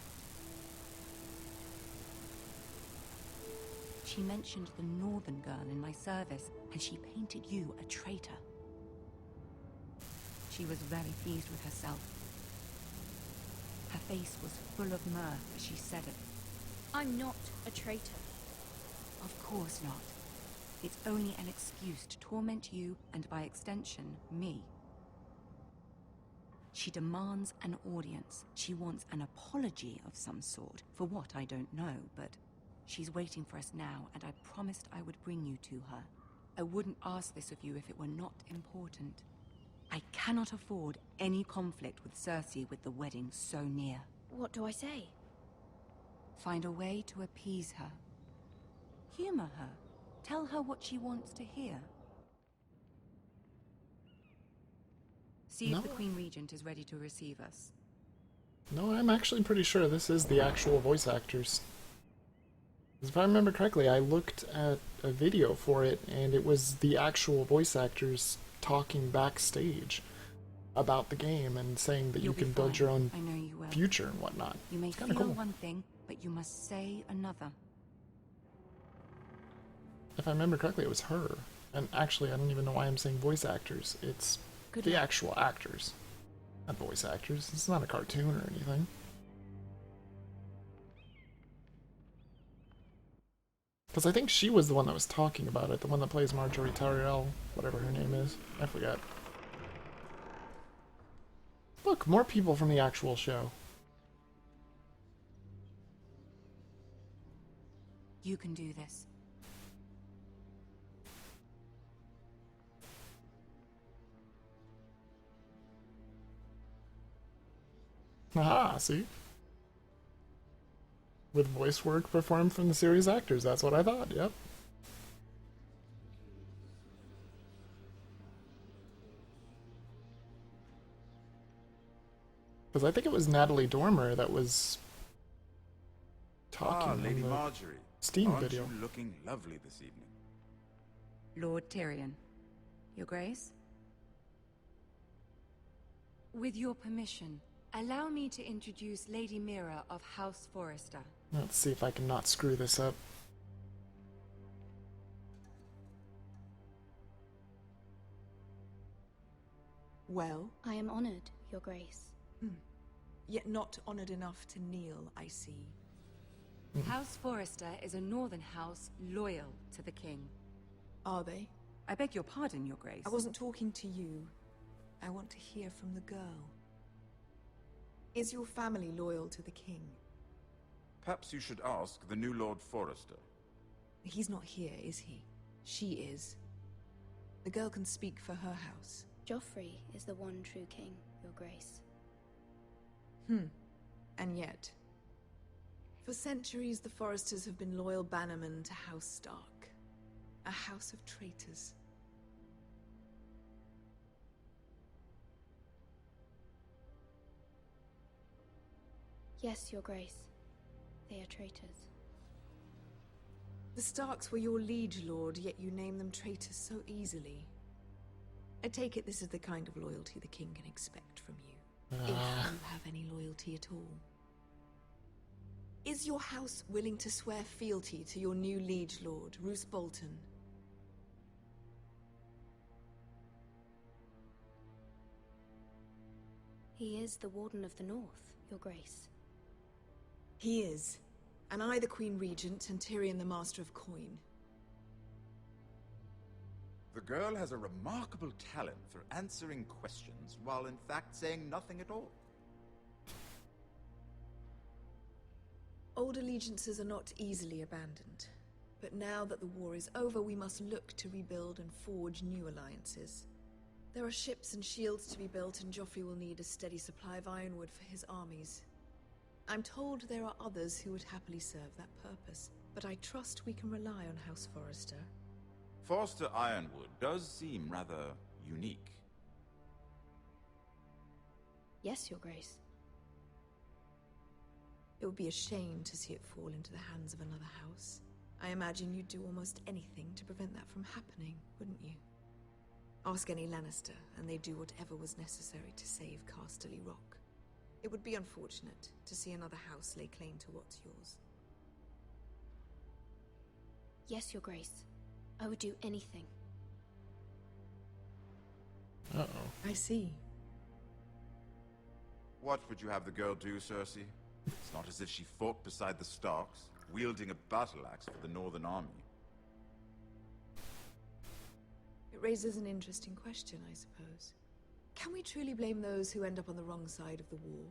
She mentioned the northern girl in my service, and she painted you a traitor. She was very pleased with herself. Her face was full of mirth as she said it. I'm not a traitor. Of course not. It's only an excuse to torment you, and by extension, me. She demands an audience. She wants an apology of some sort. For what, I don't know, but she's waiting for us now, and I promised I would bring you to her. I wouldn't ask this of you if it were not important. I cannot afford any conflict with Cersei with the wedding so near. What do I say? Find a way to appease her. Humor her. Tell her what she wants to hear. See if the Queen Regent is ready to receive us. No, I'm actually pretty sure this is the actual voice actors. 'Cause if I remember correctly, I looked at a video for it, and it was the actual voice actors talking backstage about the game and saying that you can build your own future and whatnot. You may It's kind feel of cool. one thing, but you must say another. If I remember correctly, it was her. And actually, I don't even know why I'm saying voice actors. It's the actual actors, not voice actors. It's not a cartoon or anything. Because I think she was the one that was talking about it, the one that plays Marjorie Tyrell, whatever her name is. I forget. Look, more people from the actual show. You can do this. Aha, see? With voice work performed from the series actors, that's what I thought, yep. Because I think it was Natalie Dormer that was talking Lady in the Marjorie. Steam Aren't video. you looking lovely this evening? Lord Tyrion. Your Grace? With your permission, allow me to introduce Lady Mira of House Forrester. Let's see if I can not screw this up. Well? I am honored, Your Grace. Yet not honored enough to kneel, I see. House Forrester is a northern house loyal to the king. Are they? I beg your pardon, Your Grace. I wasn't talking to you. I want to hear from the girl. Is your family loyal to the king? Perhaps you should ask the new Lord Forrester. He's not here, is he? She is. The girl can speak for her house. Joffrey is the one true king, Your Grace. And yet... For centuries, the Forresters have been loyal bannermen to House Stark. A house of traitors. Yes, Your Grace. They are traitors. The Starks were your liege lord, yet you name them traitors so easily. I take it this is the kind of loyalty the king can expect from you. If you have any loyalty at all. Is your house willing to swear fealty to your new liege lord, Roose Bolton? He is the Warden of the North, Your Grace. He is. And I the Queen Regent, and Tyrion the Master of Coin. The girl has a remarkable talent for answering questions while in fact saying nothing at all. Old allegiances are not easily abandoned. But now that the war is over, we must look to rebuild and forge new alliances. There are ships and shields to be built, and Joffrey will need a steady supply of ironwood for his armies. I'm told there are others who would happily serve that purpose, but I trust we can rely on House Forrester. Forster Ironwood does seem rather unique. Yes, Your Grace. It would be a shame to see it fall into the hands of another house. I imagine you'd do almost anything to prevent that from happening, wouldn't you? Ask any Lannister, and they'd do whatever was necessary to save Casterly Rock. It would be unfortunate to see another house lay claim to what's yours. Yes, Your Grace. I would do anything. Uh-oh. I see. What would you have the girl do, Cersei? It's not as if she fought beside the Starks, wielding a battle axe for the Northern Army. It raises an interesting question, I suppose. Can we truly blame those who end up on the wrong side of the war?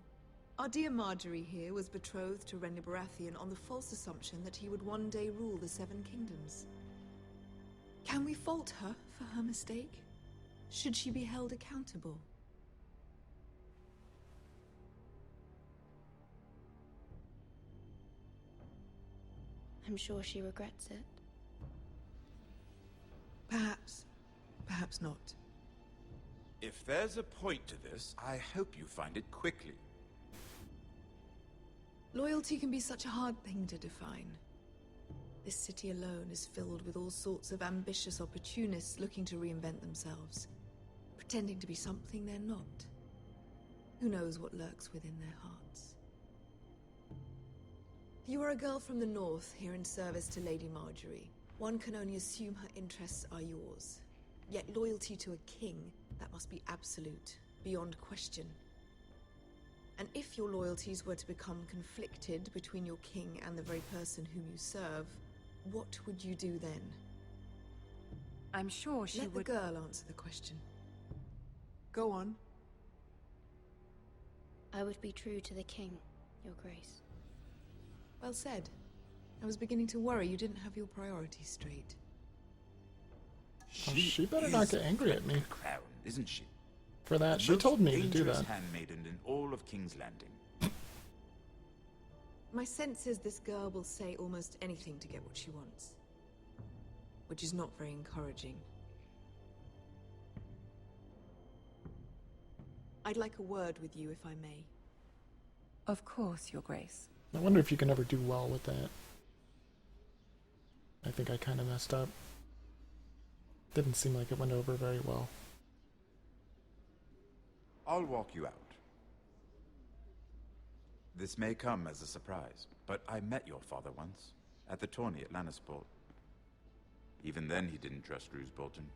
Our dear Marjorie here was betrothed to Renly Baratheon on the false assumption that he would one day rule the Seven Kingdoms. Can we fault her for her mistake? Should she be held accountable? I'm sure she regrets it. Perhaps. Perhaps not. If there's a point to this, I hope you find it quickly. Loyalty can be such a hard thing to define. This city alone is filled with all sorts of ambitious opportunists looking to reinvent themselves, pretending to be something they're not. Who knows what lurks within their hearts? You are a girl from the north, here in service to Lady Marjorie. One can only assume her interests are yours. Yet loyalty to a king, that must be absolute, beyond question. And if your loyalties were to become conflicted between your king and the very person whom you serve, what would you do then? I'm sure she would... Let the girl answer the question. Go on. I would be true to the king, Your Grace. Well said. I was beginning to worry you didn't have your priorities straight. She better not get angry at me. Crown, isn't she? For that, she told me to do that. Handmaiden in all of King's Landing. My sense is this girl will say almost anything to get what she wants. Which is not very encouraging. I'd like a word with you, if I may. Of course, Your Grace. I wonder if you can ever do well with that. I think I kind of messed up. Didn't seem like it went over very well. I'll walk you out. This may come as a surprise, but I met your father once, at the tourney at Lannisport. Even then he didn't trust Roose Bolton.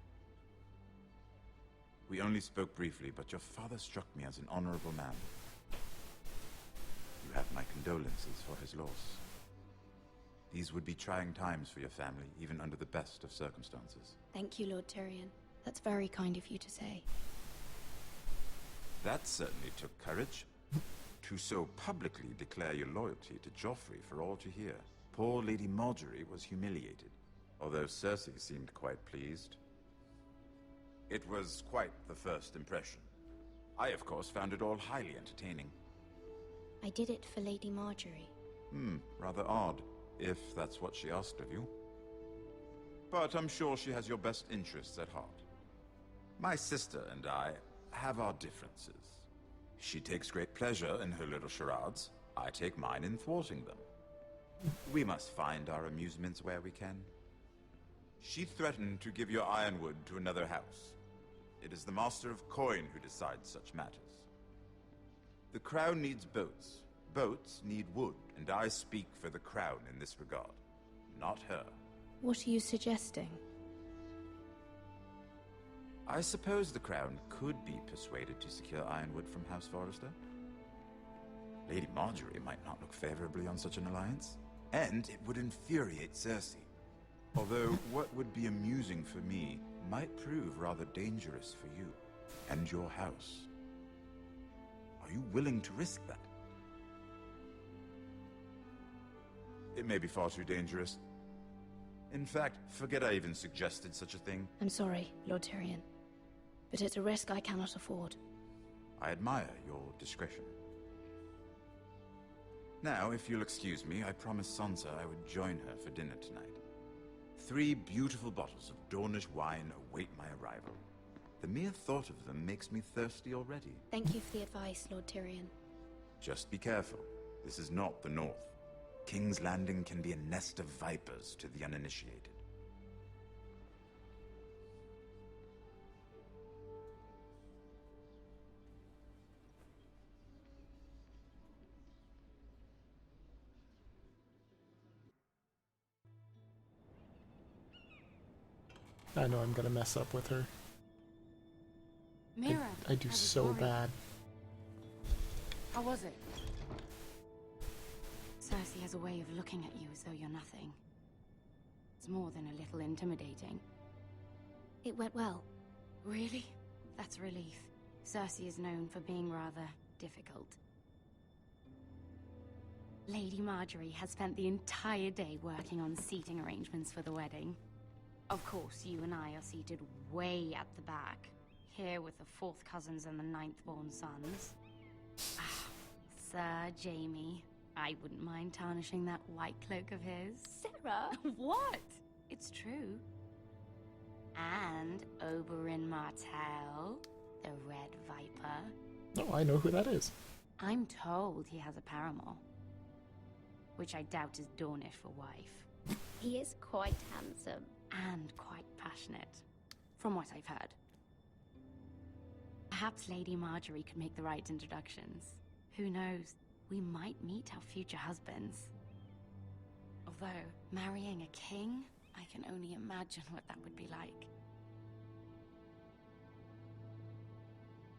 We only spoke briefly, but your father struck me as an honorable man. You have my condolences for his loss. These would be trying times for your family, even under the best of circumstances. Thank you, Lord Tyrion. That's very kind of you to say. That certainly took courage. To so publicly declare your loyalty to Joffrey for all to hear. Poor Lady Marjorie was humiliated, although Cersei seemed quite pleased. It was quite the first impression. I, of course, found it all highly entertaining. I did it for Lady Marjorie. Rather odd, if that's what she asked of you. But I'm sure she has your best interests at heart. My sister and I have our differences. She takes great pleasure in her little charades. I take mine in thwarting them. We must find our amusements where we can. She threatened to give your ironwood to another house. It is the Master of Coin who decides such matters. The Crown needs boats. Boats need wood, and I speak for the Crown in this regard, not her. What are you suggesting? I suppose the Crown could be persuaded to secure ironwood from House Forrester. Lady Marjorie might not look favorably on such an alliance, and it would infuriate Cersei. Although what would be amusing for me might prove rather dangerous for you and your house. Are you willing to risk that? It may be far too dangerous. In fact, forget I even suggested such a thing. I'm sorry, Lord Tyrion, but it's a risk I cannot afford. I admire your discretion. Now, if you'll excuse me, I promised Sansa I would join her for dinner tonight. 3 beautiful bottles of Dornish wine await my arrival. The mere thought of them makes me thirsty already. Thank you for the advice, Lord Tyrion. Just be careful. This is not the North. King's Landing can be a nest of vipers to the uninitiated. I know I'm gonna mess up with her. Mira, I do was so worried. bad. How was it? Cersei has a way of looking at you as though you're nothing. It's more than a little intimidating. It went well. Really? That's a relief. Cersei is known for being rather difficult. Lady Marjorie has spent the entire day working on seating arrangements for the wedding. Of course, you and I are seated way at the back, here with the 4th cousins and the 9th-born sons. Ah, Sir Jaime. I wouldn't mind tarnishing that white cloak of his. Sarah! What? It's true. And Oberyn Martell, the Red Viper. Oh, I know who that is. I'm told he has a paramour. Which I doubt is Dornish for wife. He is quite handsome. And quite passionate, from what I've heard. Perhaps Lady Marjorie could make the right introductions. Who knows? We might meet our future husbands. Although, marrying a king, I can only imagine what that would be like.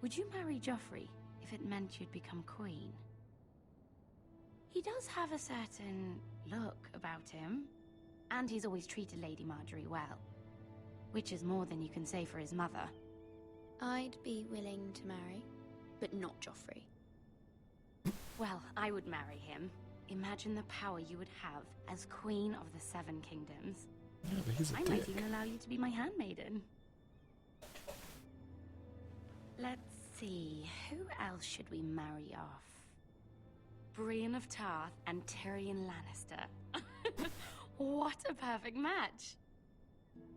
Would you marry Joffrey if it meant you'd become queen? He does have a certain look about him, and he's always treated Lady Marjorie well, which is more than you can say for his mother. I'd be willing to marry, but not Joffrey. Well, I would marry him. Imagine the power you would have as Queen of the Seven Kingdoms. Yeah, but he's a I dick. might even allow you to be my handmaiden. Let's see, who else should we marry off? Brienne of Tarth and Tyrion Lannister. What a perfect match!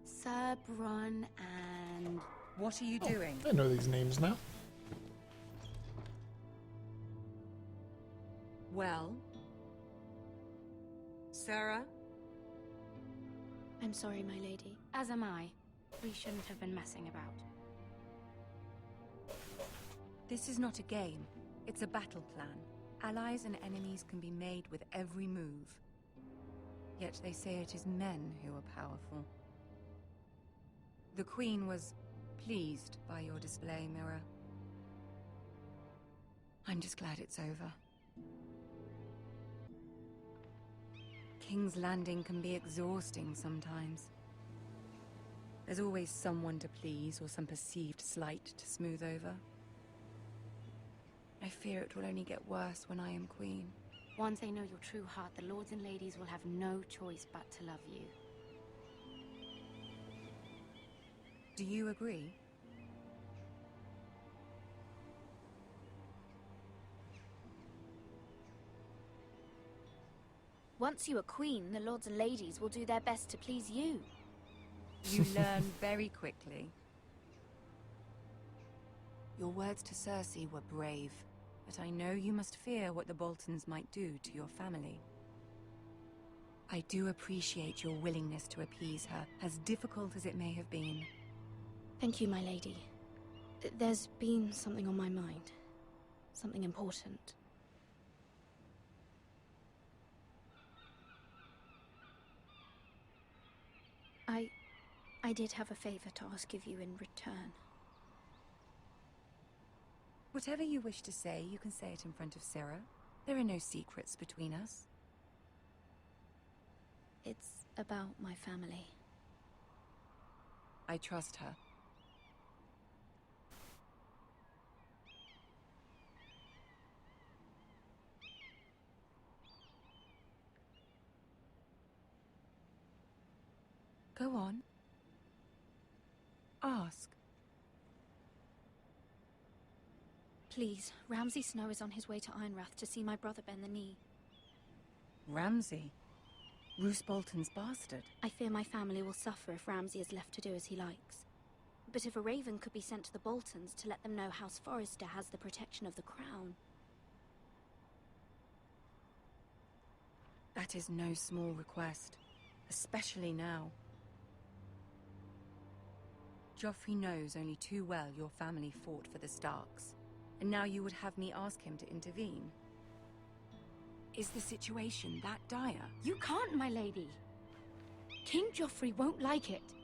Sir Bronn and... What are you doing? I know these names now. Well? Sarah? I'm sorry, my lady. As am I. We shouldn't have been messing about. This is not a game. It's a battle plan. Allies and enemies can be made with every move. Yet they say it is men who are powerful. The Queen was pleased by your display, Mira. I'm just glad it's over. King's Landing can be exhausting sometimes. There's always someone to please or some perceived slight to smooth over. I fear it will only get worse when I am queen. Once they know your true heart, the lords and ladies will have no choice but to love you. Do you agree? Once you are queen, the lords and ladies will do their best to please you. You learn very quickly. Your words to Cersei were brave, but I know you must fear what the Boltons might do to your family. I do appreciate your willingness to appease her, as difficult as it may have been. Thank you, my lady. There's been something on my mind. Something important. I did have a favor to ask of you in return. Whatever you wish to say, you can say it in front of Sarah. There are no secrets between us. It's about my family. I trust her. Go on. Ask. Please, Ramsay Snow is on his way to Ironrath to see my brother bend the knee. Ramsay? Roose Bolton's bastard. I fear my family will suffer if Ramsay is left to do as he likes. But if a raven could be sent to the Boltons to let them know House Forrester has the protection of the crown... That is no small request, especially now. Joffrey knows only too well your family fought for the Starks, and now you would have me ask him to intervene. Is the situation that dire? You can't, my lady. King Joffrey won't like it.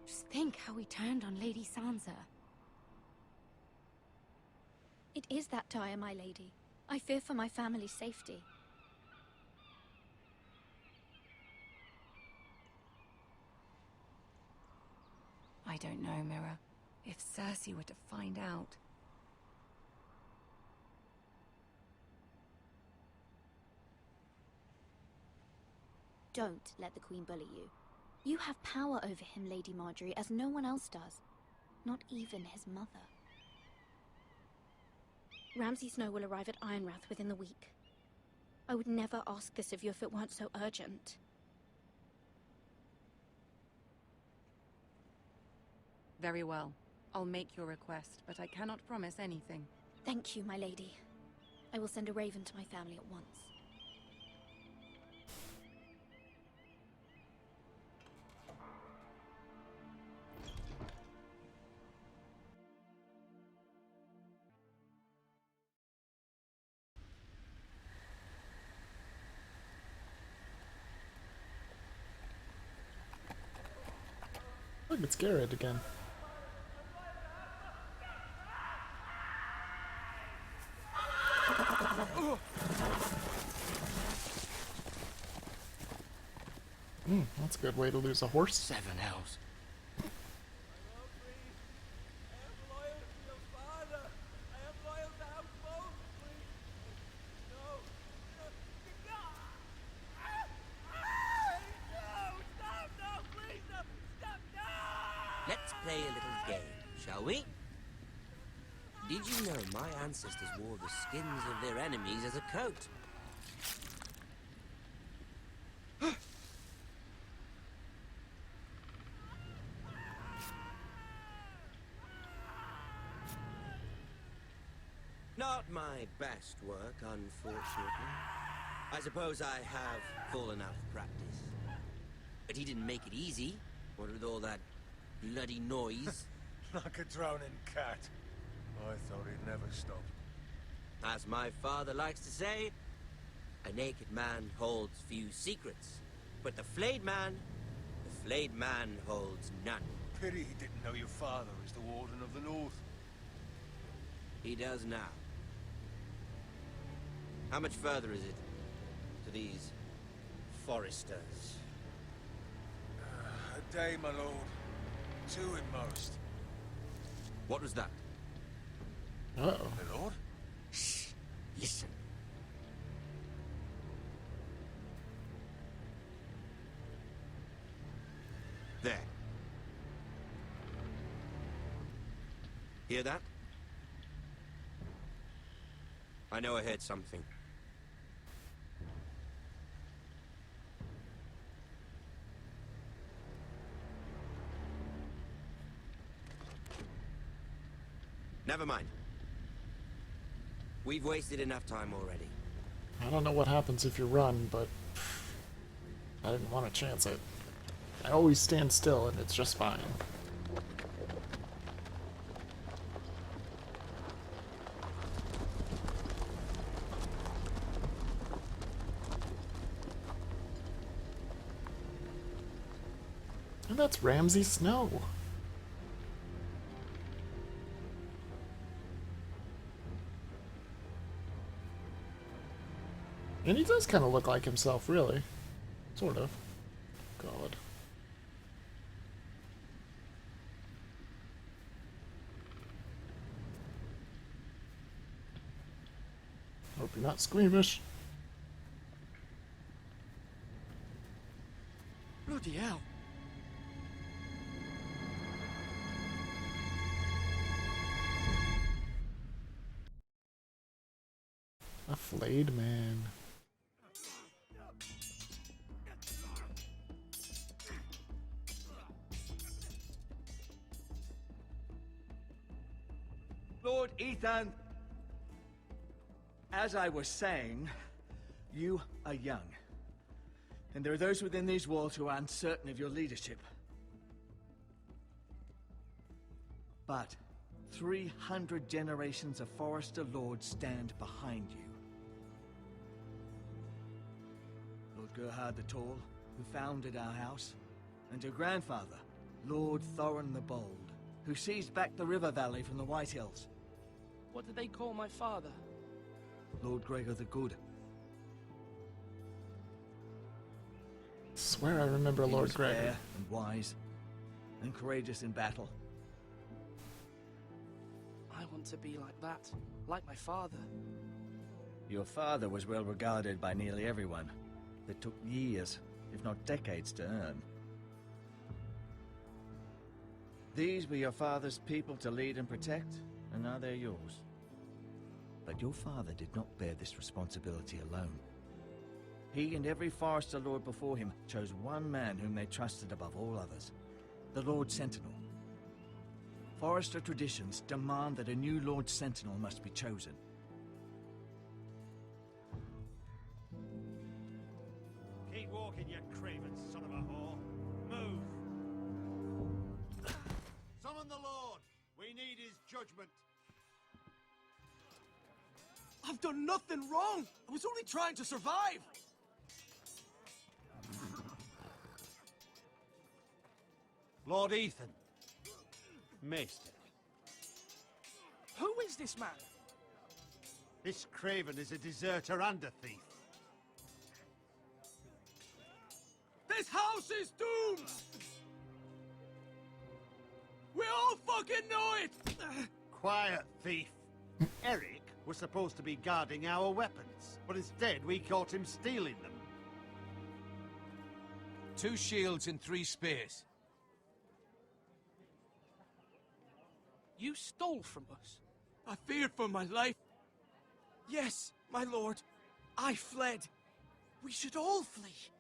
Just think how he turned on Lady Sansa. It is that dire, my lady. I fear for my family's safety. I don't know, Mira. If Cersei were to find out... Don't let the Queen bully you. You have power over him, Lady Marjorie, as no one else does. Not even his mother. Ramsay Snow will arrive at Ironrath within the week. I would never ask this of you if it weren't so urgent. Very well. I'll make your request, but I cannot promise anything. Thank you, my lady. I will send a raven to my family at once. Look, it's Garrett again. That's a good way to lose a horse. 7 hells. Let's play a little game, shall we? Did you know my ancestors wore the skins of their enemies as a coat? Not my best work, unfortunately. I suppose I have fallen out of practice. But he didn't make it easy, what with all that bloody noise. Like a drowning cat. I thought he'd never stop. As my father likes to say, a naked man holds few secrets. But the flayed man holds none. Pity he didn't know your father is the Warden of the North. He does now. How much further is it to these foresters? A day, my lord. 2 at most. What was that? Uh-oh. My lord? Shh. Listen. There. Hear that? I know I heard something. Never mind. We've wasted enough time already. I don't know what happens if you run, but I didn't want to chance it. I always stand still and it's just fine. And that's Ramsay Snow. And he does kind of look like himself, really. Sort of. God. Hope you're not squeamish. Bloody hell. A flayed man. Lord Ethan, as I was saying, you are young. And there are those within these walls who are uncertain of your leadership. But 300 generations of Forester Lords stand behind you. Lord Gerhard the Tall, who founded our house, and your grandfather, Lord Thorin the Bold, who seized back the river valley from the White Hills. What did they call my father? Lord Gregor the Good. Swear I remember He Lord was Gregor. fair and wise, and courageous in battle. I want to be like that, like my father. Your father was well regarded by nearly everyone. It took years, if not decades, to earn. These were your father's people to lead and protect, and now they're yours. But your father did not bear this responsibility alone. He and every Forester Lord before him chose one man whom they trusted above all others, the Lord Sentinel. Forester traditions demand that a new Lord Sentinel must be chosen. Keep walking, you craven son of a whore. Move! Summon the Lord! We need his judgment. I've done nothing wrong! I was only trying to survive! Lord Ethan. Maester. Who is this man? This craven is a deserter and a thief. This house is doomed! We all fucking know it! Quiet, thief. Eric was supposed to be guarding our weapons, but instead we caught him stealing them. 2 shields and 3 spears. You stole from us. I feared for my life. Yes, my lord. I fled. We should all flee.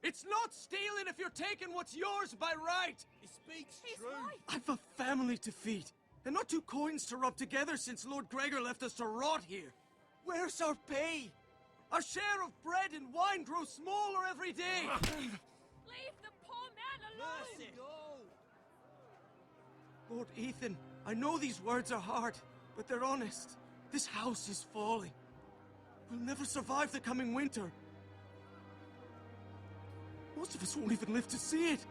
It's not stealing if you're taking what's yours by right. He speaks He's true. right. I've a family to feed, and not 2 coins to rub together since Lord Gregor left us to rot here. Where's our pay? Our share of bread and wine grows smaller every day. Leave the poor man alone! Mercy. Lord Ethan, I know these words are hard, but they're honest. This house is falling. We'll never survive the coming winter. Most of us won't even live to see it.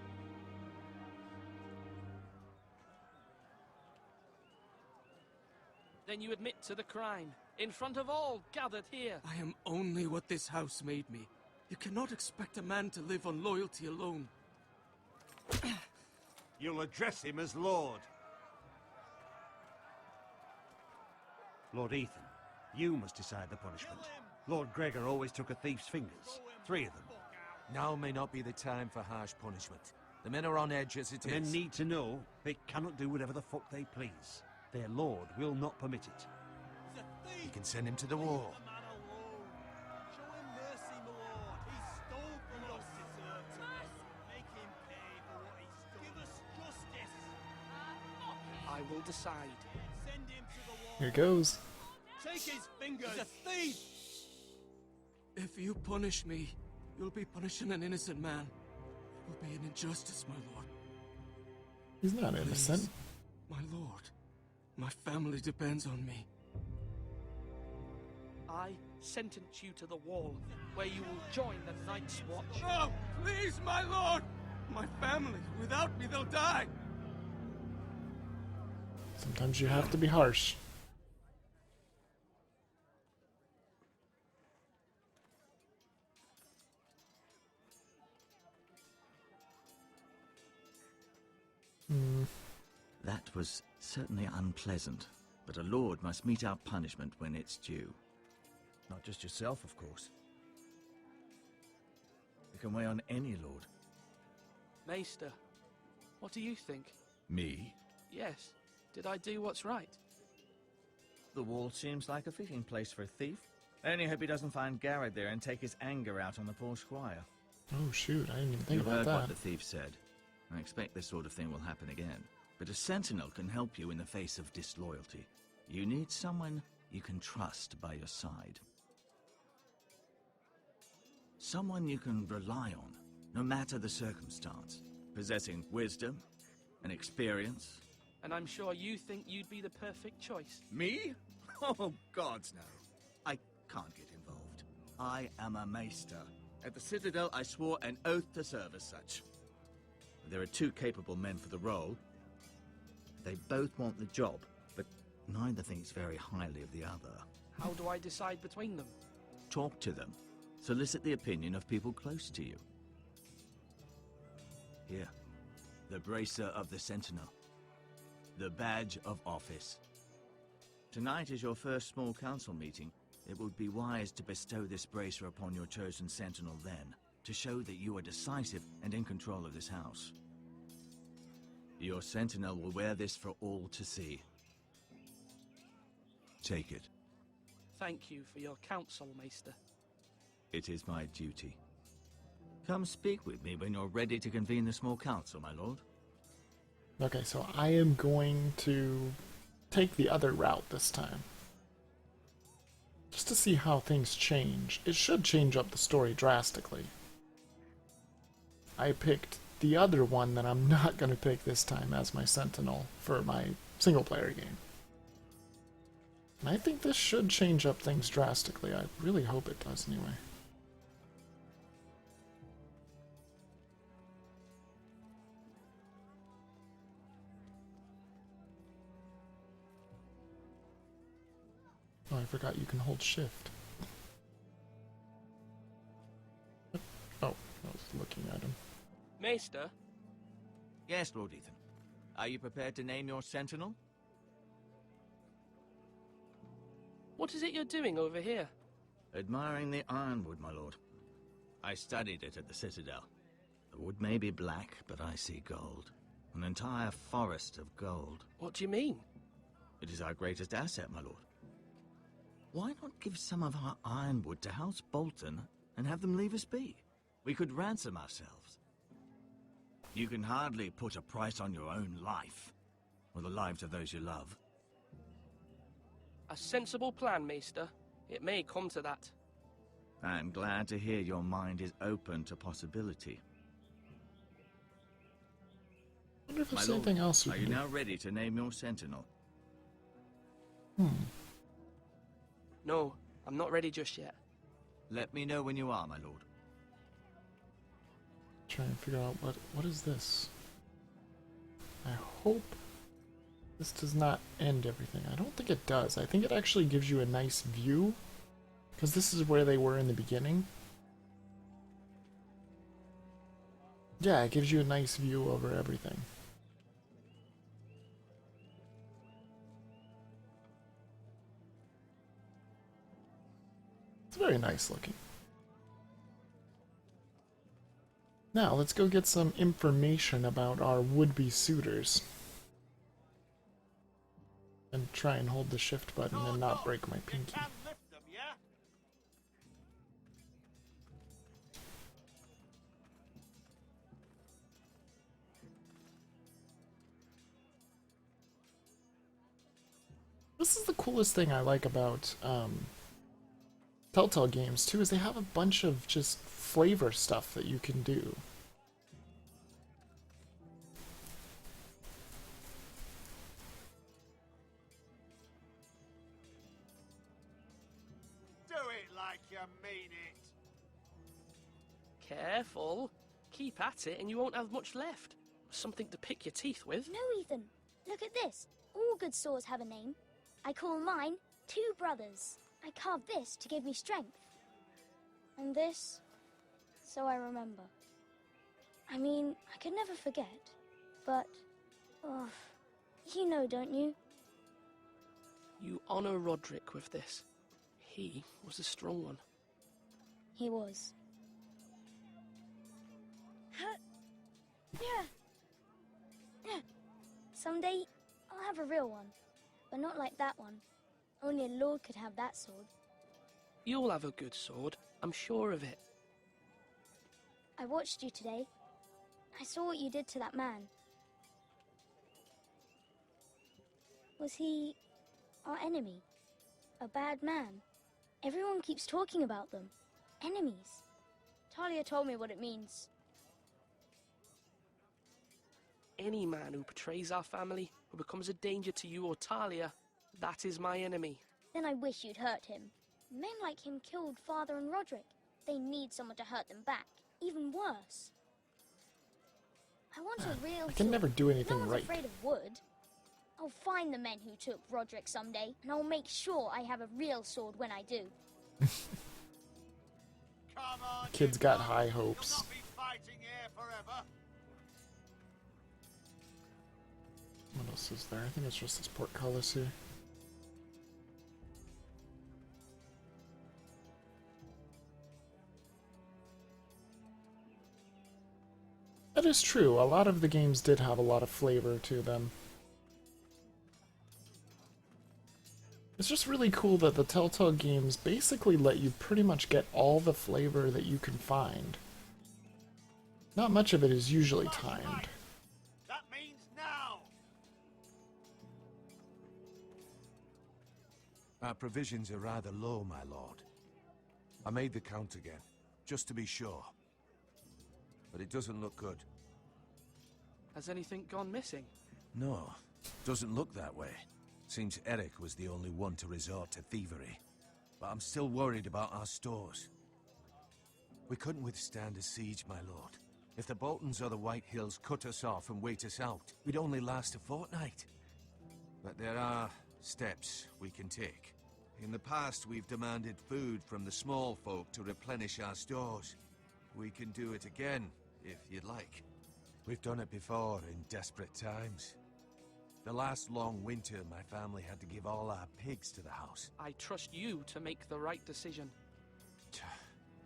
Then you admit to the crime, in front of all gathered here. I am only what this house made me. You cannot expect a man to live on loyalty alone. You'll address him as Lord. Lord Ethan, you must decide the punishment. Lord Gregor always took a thief's fingers. 3 of them. Now may not be the time for harsh punishment. The men are on edge as it The is. men need to know they cannot do whatever the fuck they please. Their lord will not permit it. You can send him to the wall. I will decide. Here goes. Take his fingers! He's a thief! If you punish me, you'll be punishing an innocent man. It will be an injustice, my lord. He's not innocent. Please, my lord, my family depends on me. I sentence you to the wall, where you will join the Night's Watch. No! Please, my lord! My family, without me, they'll die! Sometimes you have to be harsh. That was certainly unpleasant, but a lord must mete out punishment when it's due. Not just yourself, of course. It can weigh on any lord. Maester, what do you think? Me? Yes. Did I do what's right? The wall seems like a fitting place for a thief. I only hope he doesn't find Garrett there and take his anger out on the poor squire. Oh shoot, I didn't even think You about heard that. what the thief said. I expect this sort of thing will happen again. But a sentinel can help you in the face of disloyalty. You need someone you can trust by your side. Someone you can rely on, no matter the circumstance. Possessing wisdom and experience. And I'm sure you think you'd be the perfect choice. Me? Oh, gods no. I can't get involved. I am a maester. At the Citadel, I swore an oath to serve as such. There are two capable men for the role. They both want the job, but neither thinks very highly of the other. How do I decide between them? Talk to them. Solicit the opinion of people close to you. Here, the bracer of the Sentinel. The badge of office. Tonight is your first small council meeting. It would be wise to bestow this bracer upon your chosen Sentinel then, to show that you are decisive and in control of this house. Your Sentinel will wear this for all to see. Take it. Thank you for your counsel, Maester. It is my duty. Come speak with me when you're ready to convene the small council, my lord. Okay, so I am going to take the other route this time. Just to see how things change. It should change up the story drastically. I picked the other one that I'm not going to pick this time as my Sentinel for my single-player game. And I think this should change up things drastically. I really hope it does anyway. Oh, I forgot you can hold shift. Oh, I was looking at him. Maester? Yes, Lord Ethan. Are you prepared to name your Sentinel? What is it you're doing over here? Admiring the ironwood, my lord. I studied it at the Citadel. The wood may be black, but I see gold. An entire forest of gold. What do you mean? It is our greatest asset, my lord. Why not give some of our ironwood to House Bolton and have them leave us be? We could ransom ourselves. You can hardly put a price on your own life, or the lives of those you love. A sensible plan, Maester. It may come to that. I'm glad to hear your mind is open to possibility. I wonder if My there's lord, anything else we are can you do. now ready to name your Sentinel? No, I'm not ready just yet. Let me know when you are, my lord. Try and figure out what is this. I hope this does not end everything. I don't think it does. I think it actually gives you a nice view, because this is where they were in the beginning. Yeah, it gives you a nice view over everything. It's very nice looking. Now, let's go get some information about our would-be suitors. And try and hold the shift button and not break my pinky. This is the coolest thing I like about Telltale games too, is they have a bunch of just flavor stuff that you can do. Do it like you mean it. Careful. Keep at it and you won't have much left. Something to pick your teeth with. No, Ethan. Look at this. All good swords have a name. I call mine Two Brothers. I carved this to give me strength. And this, so I remember. I mean, I could never forget. But, oh, you know, don't you? You honor Roderick with this. He was a strong one. He was. Yeah. Someday, I'll have a real one. But not like that one. Only a lord could have that sword. You'll have a good sword. I'm sure of it. I watched you today. I saw what you did to that man. Was he our enemy? A bad man? Everyone keeps talking about them. Enemies. Talia told me what it means. Any man who betrays our family, who becomes a danger to you or Talia, that is my enemy. Then I wish you'd hurt him. Men like him killed Father and Roderick. They need someone to hurt them back. Even worse. I want a real I can sword. never do anything No one's right. afraid of wood. I'll find the men who took Roderick someday, and I'll make sure I have a real sword when I do. Kid's got high hopes. What else is there? I think it's just this portcullis here. That is true. A lot of the games did have a lot of flavor to them. It's just really cool that the Telltale games basically let you pretty much get all the flavor that you can find. Not much of it is usually timed. That means now! Our provisions are rather low, my lord. I made the count again, just to be sure. But it doesn't look good. Has anything gone missing? No, doesn't look that way. Seems Eric was the only one to resort to thievery. But I'm still worried about our stores. We couldn't withstand a siege, my lord. If the Boltons or the White Hills cut us off and wait us out, we'd only last a fortnight. But there are steps we can take. In the past, we've demanded food from the small folk to replenish our stores. We can do it again, if you'd like. We've done it before in desperate times. The last long winter, my family had to give all our pigs to the house. I trust you to make the right decision.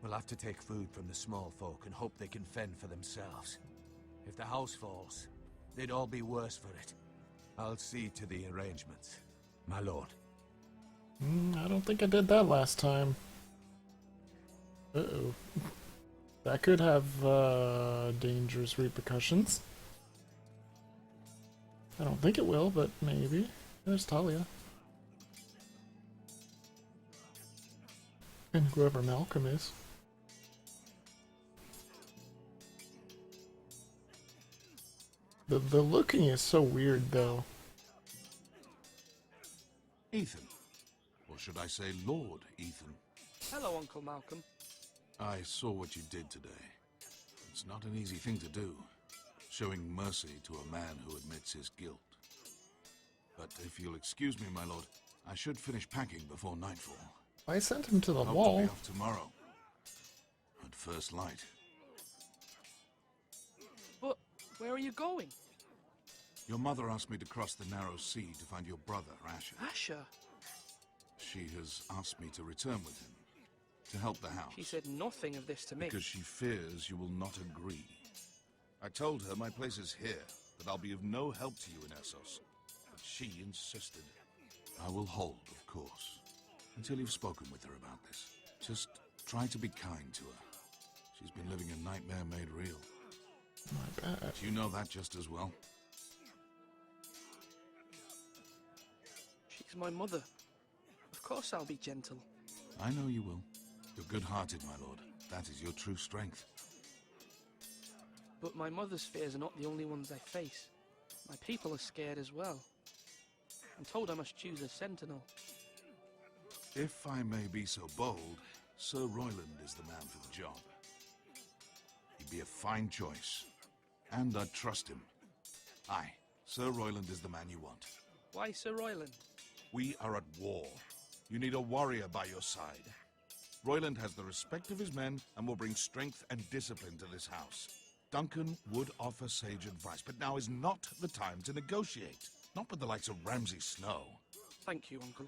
We'll have to take food from the small folk and hope they can fend for themselves. If the house falls, they'd all be worse for it. I'll see to the arrangements, my lord. I don't think I did that last time. Uh-oh. That could have dangerous repercussions. I don't think it will, but maybe. There's Talia. And whoever Malcolm is. The looking is so weird, though. Ethan. Or should I say Lord Ethan? Hello, Uncle Malcolm. I saw what you did today. It's not an easy thing to do, showing mercy to a man who admits his guilt. But if you'll excuse me, my lord, I should finish packing before nightfall. I sent him to the Hope wall. to be off tomorrow. At first light. But where are you going? Your mother asked me to cross the narrow sea to find your brother, Asher. Asher? She has asked me to return with him, to help the house. She said nothing of this to me. Because she fears you will not agree. I told her my place is here, that I'll be of no help to you in Essos. But she insisted. I will hold, of course, until you've spoken with her about this. Just try to be kind to her. She's been living a nightmare made real. My bad. You know that just as well. She's my mother. Of course I'll be gentle. I know you will. You're good-hearted, my lord. That is your true strength. But my mother's fears are not the only ones I face. My people are scared as well. I'm told I must choose a sentinel. If I may be so bold, Sir Royland is the man for the job. He'd be a fine choice. And I'd trust him. Aye, Sir Royland is the man you want. Why Sir Royland? We are at war. You need a warrior by your side. Royland has the respect of his men and will bring strength and discipline to this house. Duncan would offer sage advice, but now is not the time to negotiate. Not with the likes of Ramsay Snow. Thank you, Uncle.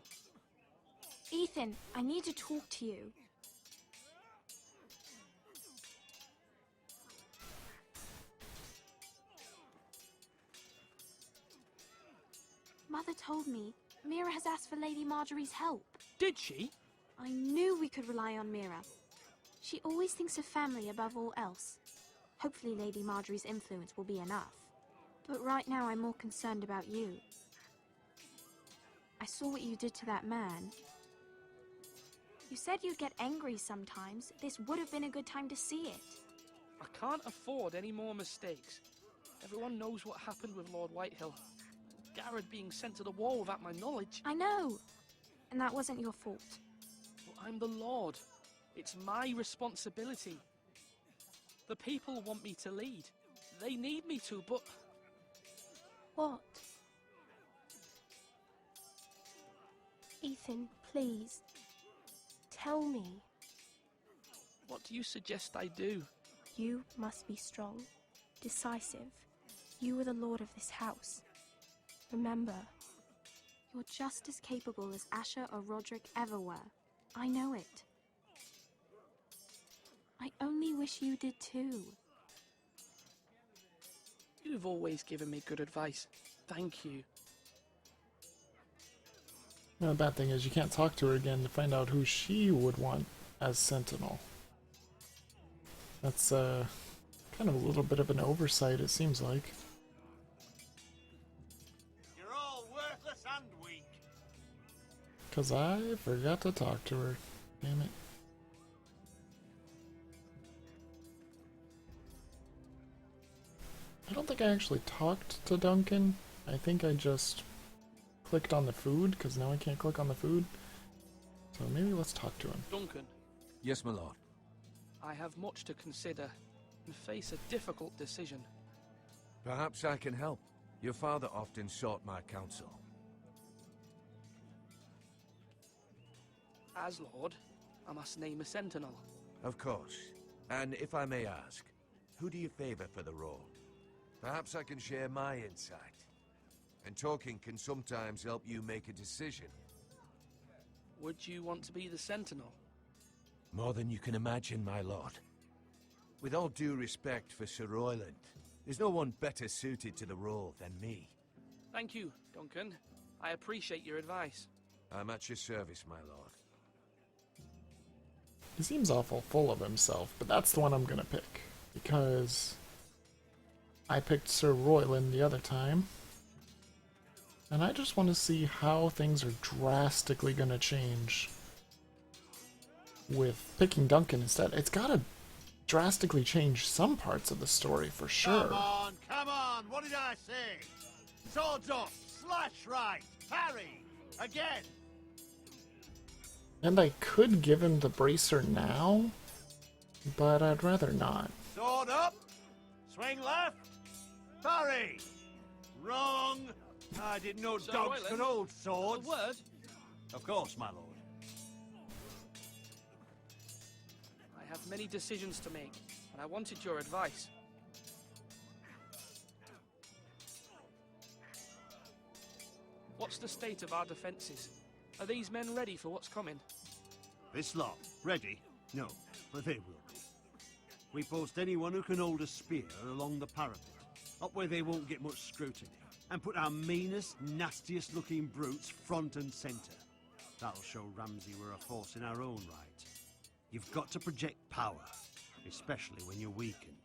Ethan, I need to talk to you. Mother told me Mira has asked for Lady Marjorie's help. Did she? I knew we could rely on Mira. She always thinks of family above all else. Hopefully Lady Marjorie's influence will be enough. But right now I'm more concerned about you. I saw what you did to that man. You said you'd get angry sometimes. This would have been a good time to see it. I can't afford any more mistakes. Everyone knows what happened with Lord Whitehill. Garrett being sent to the wall without my knowledge. I know. And that wasn't your fault. But I'm the Lord. It's my responsibility. The people want me to lead. They need me to, but... What? Ethan, please. Tell me. What do you suggest I do? You must be strong, decisive. You are the lord of this house. Remember, you're just as capable as Asher or Roderick ever were. I know it. I only wish you did too. You've always given me good advice. Thank you. The bad thing is you can't talk to her again to find out who she would want as Sentinel. That's kind of a little bit of an oversight, it seems like. You're all worthless and weak. Because I forgot to talk to her. Damn it. I don't think I actually talked to Duncan. I think I just clicked on the food, because now I can't click on the food. So maybe let's talk to him. Duncan. Yes, my lord. I have much to consider and face a difficult decision. Perhaps I can help. Your father often sought my counsel. As Lord, I must name a sentinel. Of course. And if I may ask, who do you favor for the role? Perhaps I can share my insight. And talking can sometimes help you make a decision. Would you want to be the sentinel? More than you can imagine, my lord. With all due respect for Sir Royland, there's no one better suited to the role than me. Thank you, Duncan. I appreciate your advice. I'm at your service, my lord. He seems awful full of himself, but that's the one I'm gonna pick. Because I picked Sir Royland the other time. And I just want to see how things are drastically gonna change with picking Duncan instead. It's gotta drastically change some parts of the story for sure. Come on, what did I say? Swords up, slash right, parry, again. And I could give him the bracer now, but I'd rather not. Sword up, swing left, parry. Wrong. I didn't know Sir dogs Royland, could hold swords. A word? Of course, my lord. I have many decisions to make, and I wanted your advice. What's the state of our defences? Are these men ready for what's coming? This lot, ready? No, but they will be. We post anyone who can hold a spear along the parapet, up where they won't get much scrutiny, and put our meanest, nastiest looking brutes front and centre. That'll show Ramsay we're a force in our own right. You've got to project power, especially when you're weakened.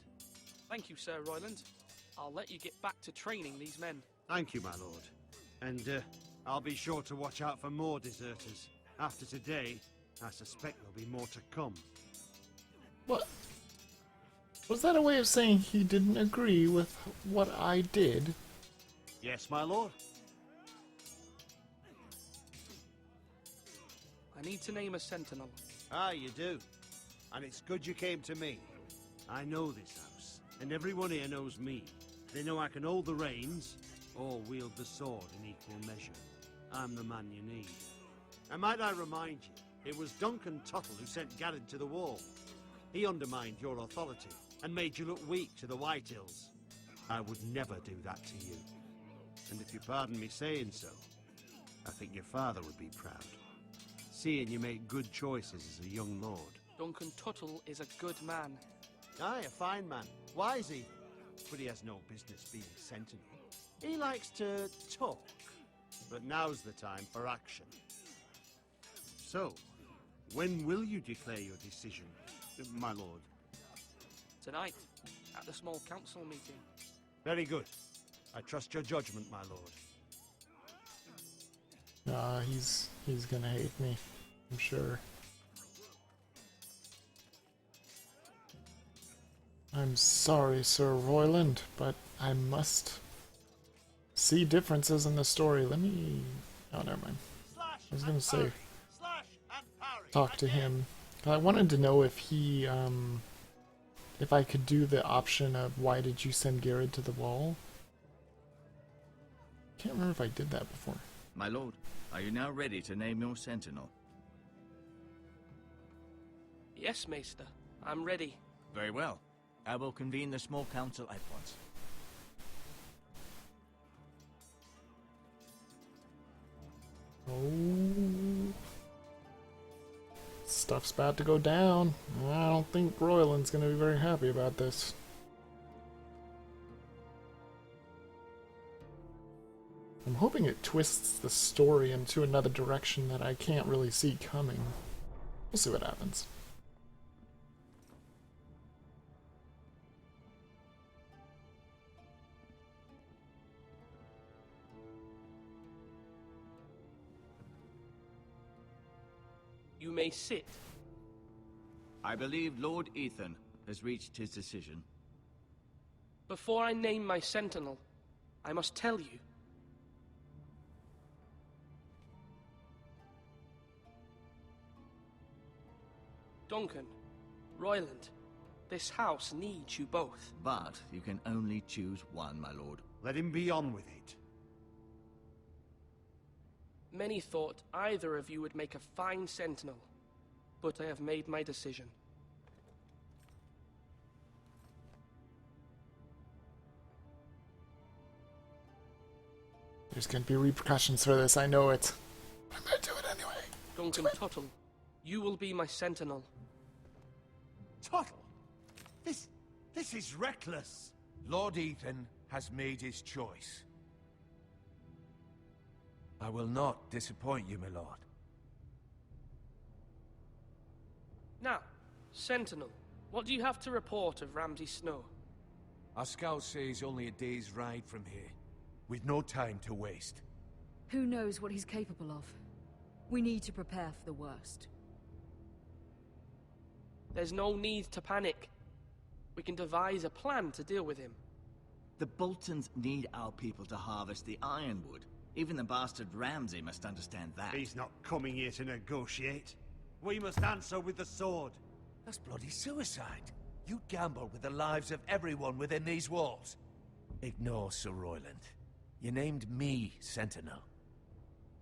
Thank you, Sir Royland. I'll let you get back to training these men. Thank you, my lord. And I'll be sure to watch out for more deserters. After today, I suspect there'll be more to come. What? Was that a way of saying he didn't agree with what I did? Yes, my lord. I need to name a sentinel. Ah, you do. And it's good you came to me. I know this house, and everyone here knows me. They know I can hold the reins, or wield the sword in equal measure. I'm the man you need. And might I remind you, it was Duncan Tuttle who sent Garrett to the wall. He undermined your authority, and made you look weak to the Whitehills. I would never do that to you. And if you pardon me saying so, I think your father would be proud. Seeing you make good choices as a young lord. Duncan Tuttle is a good man. Aye, a fine man. Wise even. But he has no business being sentinel. He likes to talk. But now's the time for action. So, when will you declare your decision, my lord? Tonight, at the small council meeting. Very good. I trust your judgment, my lord. He's gonna hate me, I'm sure. I'm sorry, Sir Royland, but I must see differences in the story. Let me... Oh, never mind. I was gonna say... Talk to him. I wanted to know if he, if I could do the option of why did you send Garrett to the wall? Can't remember if I did that before. My lord, are you now ready to name your sentinel? Yes, Maester. I'm ready. Very well. I will convene the small council at once. Oh... Stuff's about to go down. I don't think Royland's gonna be very happy about this. I'm hoping it twists the story into another direction that I can't really see coming. We'll see what happens. You may sit. I believe Lord Ethan has reached his decision. Before I name my sentinel, I must tell you. Duncan, Royland, this house needs you both. But you can only choose one, my lord. Let him be on with it. Many thought either of you would make a fine sentinel, but I have made my decision. There's gonna be repercussions for this, I know it. I'm gonna do it anyway. Duncan Tuttle, you will be my sentinel. Tuttle? This is reckless. Lord Ethan has made his choice. I will not disappoint you, my lord. Now, Sentinel, what do you have to report of Ramsay Snow? Our scouts say he's only a day's ride from here, with no time to waste. Who knows what he's capable of? We need to prepare for the worst. There's no need to panic. We can devise a plan to deal with him. The Boltons need our people to harvest the ironwood. Even the bastard Ramsay must understand that. He's not coming here to negotiate. We must answer with the sword. That's bloody suicide. You gamble with the lives of everyone within these walls. Ignore Sir Royland. You named me Sentinel.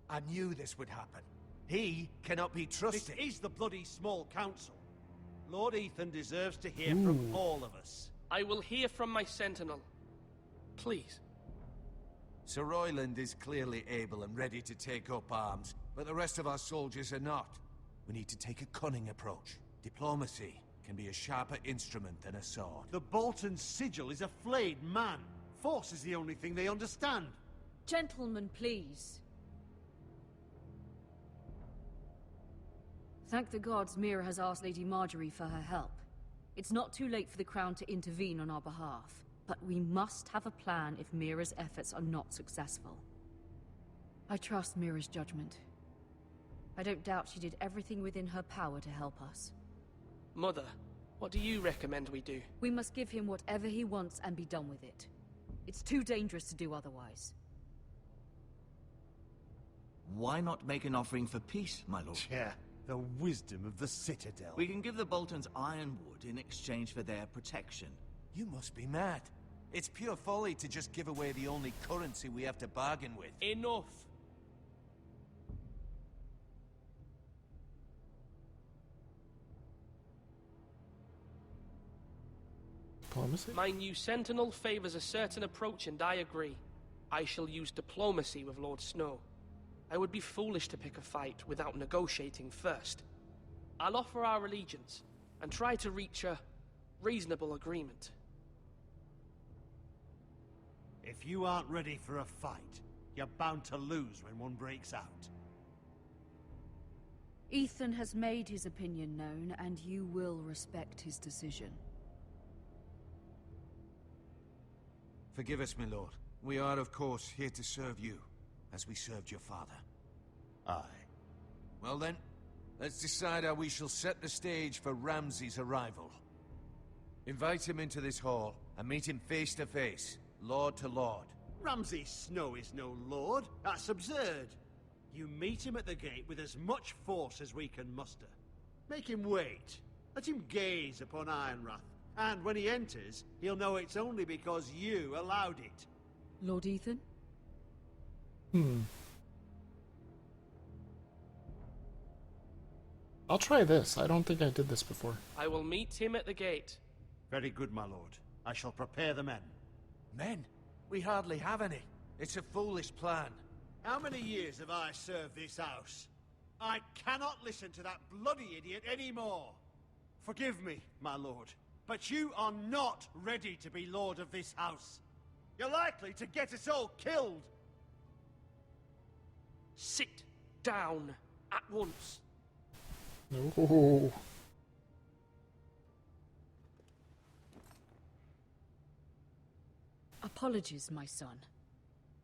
I knew this would happen. He cannot be trusted. This is the bloody small council. Lord Ethan deserves to hear from all of us. I will hear from my sentinel. Please. Sir Royland is clearly able and ready to take up arms, but the rest of our soldiers are not. We need to take a cunning approach. Diplomacy can be a sharper instrument than a sword. The Bolton sigil is a flayed man. Force is the only thing they understand. Gentlemen, please. Thank the gods Mira has asked Lady Marjorie for her help. It's not too late for the Crown to intervene on our behalf, but we must have a plan if Mira's efforts are not successful. I trust Mira's judgment. I don't doubt she did everything within her power to help us. Mother, what do you recommend we do? We must give him whatever he wants and be done with it. It's too dangerous to do otherwise. Why not make an offering for peace, my lord? Yeah, the wisdom of the Citadel. We can give the Boltons ironwood in exchange for their protection. You must be mad. It's pure folly to just give away the only currency we have to bargain with. Enough! Diplomacy? My new sentinel favors a certain approach, and I agree. I shall use diplomacy with Lord Snow. I would be foolish to pick a fight without negotiating first. I'll offer our allegiance, and try to reach a reasonable agreement. If you aren't ready for a fight, you're bound to lose when one breaks out. Ethan has made his opinion known, and you will respect his decision. Forgive us, my lord. We are, of course, here to serve you, as we served your father. Aye. Well then, let's decide how we shall set the stage for Ramsay's arrival. Invite him into this hall and meet him face to face, lord to lord. Ramsay Snow is no lord. That's absurd. You meet him at the gate with as much force as we can muster. Make him wait. Let him gaze upon Ironrath. And when he enters, he'll know it's only because you allowed it. Lord Ethan? I'll try this. I don't think I did this before. I will meet him at the gate. Very good, my lord. I shall prepare the men. Men? We hardly have any. It's a foolish plan. How many years have I served this house? I cannot listen to that bloody idiot anymore. Forgive me, my lord, but you are not ready to be lord of this house. You're likely to get us all killed. Sit down at once. No. Apologies, my son.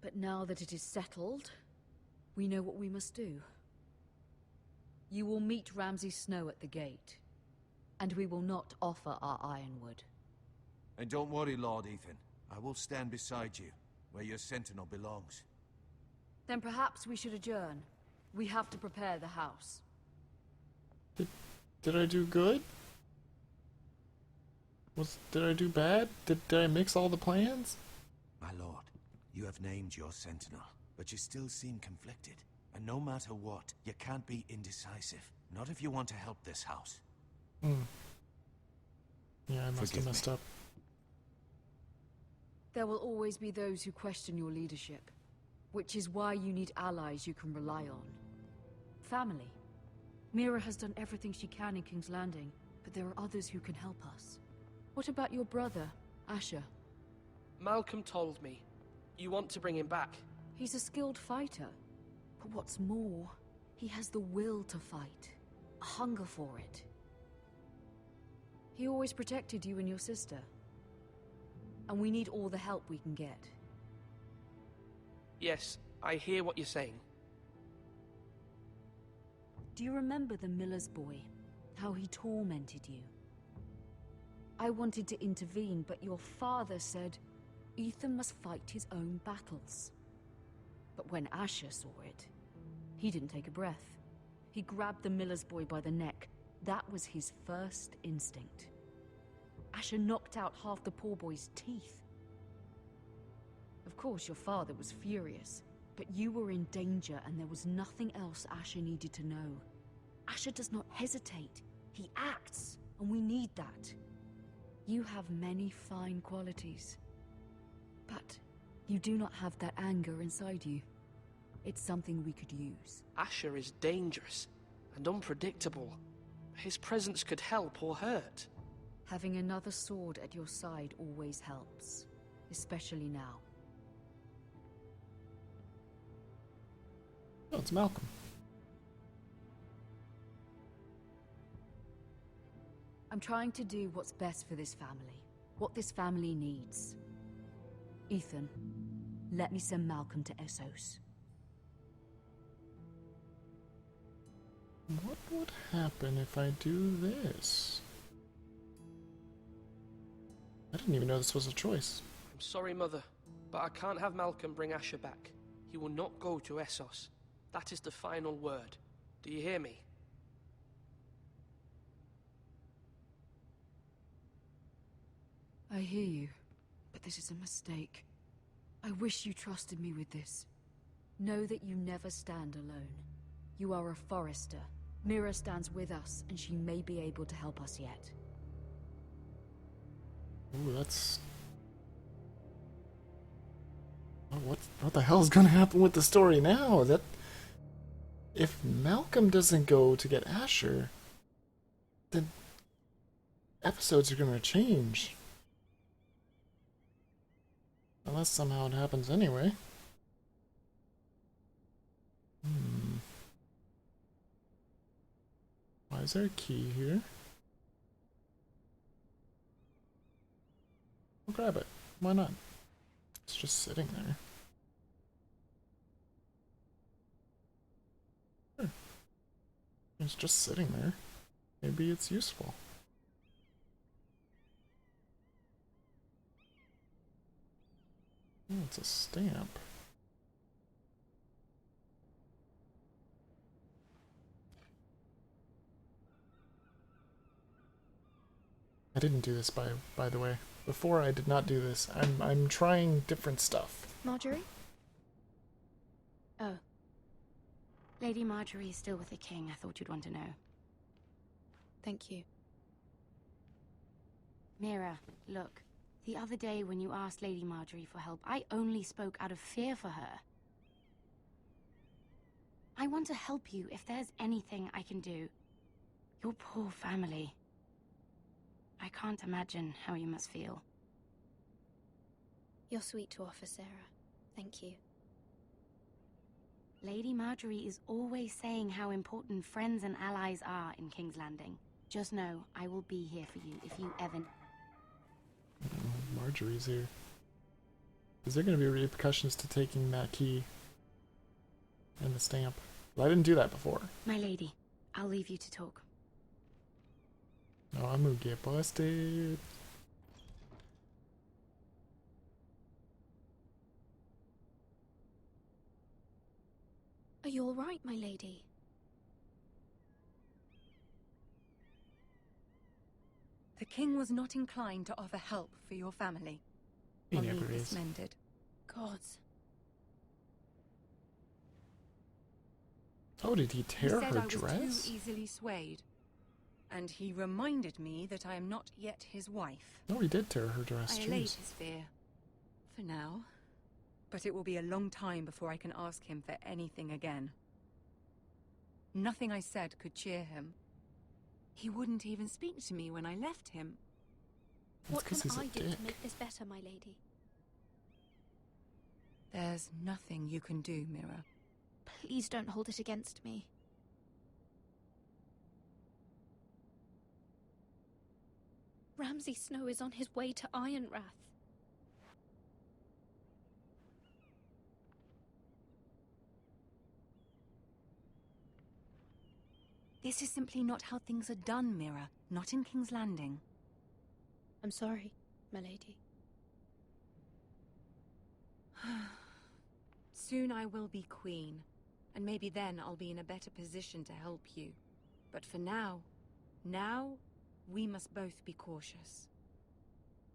But now that it is settled, we know what we must do. You will meet Ramsay Snow at the gate, and we will not offer our ironwood. And don't worry, Lord Ethan. I will stand beside you, where your sentinel belongs. Then perhaps we should adjourn. We have to prepare the house. Did I do good? Did I do bad? Did I mix all the plans? My lord, you have named your sentinel, but you still seem conflicted. And no matter what, you can't be indecisive. Not if you want to help this house. Yeah, I must have messed up. There will always be those who question your leadership, which is why you need allies you can rely on. Family. Mira has done everything she can in King's Landing, but there are others who can help us. What about your brother, Asher? Malcolm told me. You want to bring him back? He's a skilled fighter. But what's more, he has the will to fight. A hunger for it. He always protected you and your sister. And we need all the help we can get. Yes, I hear what you're saying. Do you remember the miller's boy? How he tormented you? I wanted to intervene, but your father said Ethan must fight his own battles. But when Asher saw it, he didn't take a breath. He grabbed the miller's boy by the neck. That was his first instinct. Asher knocked out half the poor boy's teeth. Of course, your father was furious, but you were in danger and there was nothing else Asher needed to know. Asher does not hesitate. He acts, and we need that. You have many fine qualities, but you do not have that anger inside you. It's something we could use. Asher is dangerous and unpredictable. His presence could help or hurt. Having another sword at your side always helps, especially now. Oh, it's Malcolm. I'm trying to do what's best for this family, what this family needs. Ethan, let me send Malcolm to Essos. What would happen if I do this? I didn't even know this was a choice. I'm sorry, Mother, but I can't have Malcolm bring Asher back. He will not go to Essos. That is the final word. Do you hear me? I hear you, but this is a mistake. I wish you trusted me with this. Know that you never stand alone. You are a Forester. Mira stands with us, and she may be able to help us yet. Ooh, that's... Oh, what the hell's gonna happen with the story now? That... If Malcolm doesn't go to get Asher, then episodes are gonna change. Unless somehow it happens anyway. Why is there a key here? I'll grab it. Why not? It's just sitting there. Sure. It's just sitting there. Maybe it's useful. Oh, it's a stamp. I didn't do this by the way. Before I did not do this. I'm trying different stuff. Marjorie? Oh. Lady Marjorie is still with the king. I thought you'd want to know. Thank you. Mira, look. The other day when you asked Lady Marjorie for help, I only spoke out of fear for her. I want to help you if there's anything I can do. Your poor family. I can't imagine how you must feel. You're sweet to offer, Sarah. Thank you. Lady Marjorie is always saying how important friends and allies are in King's Landing. Just know, I will be here for you if you ever... Marjorie's here. Is there going to be repercussions to taking that key and the stamp? Well, I didn't do that before. My lady, I'll leave you to talk. No, I'm gonna get busted. Are you all right, my lady? The king was not inclined to offer help for your family. He I'll never leave is. this mended. Gods. Oh, did he tear He said her I was dress? too easily swayed. And he reminded me that I am not yet his wife. No, he did tear her dress. I allayed Jeez. his fear. For now. But it will be a long time before I can ask him for anything again. Nothing I said could cheer him. He wouldn't even speak to me when I left him. What can he's a I do dick. to make this better, my lady? There's nothing you can do, Mira. Please don't hold it against me. Ramsay Snow is on his way to Ironrath. This is simply not how things are done, Mira. Not in King's Landing. I'm sorry, my lady. Soon I will be queen, and maybe then I'll be in a better position to help you. But for now, we must both be cautious.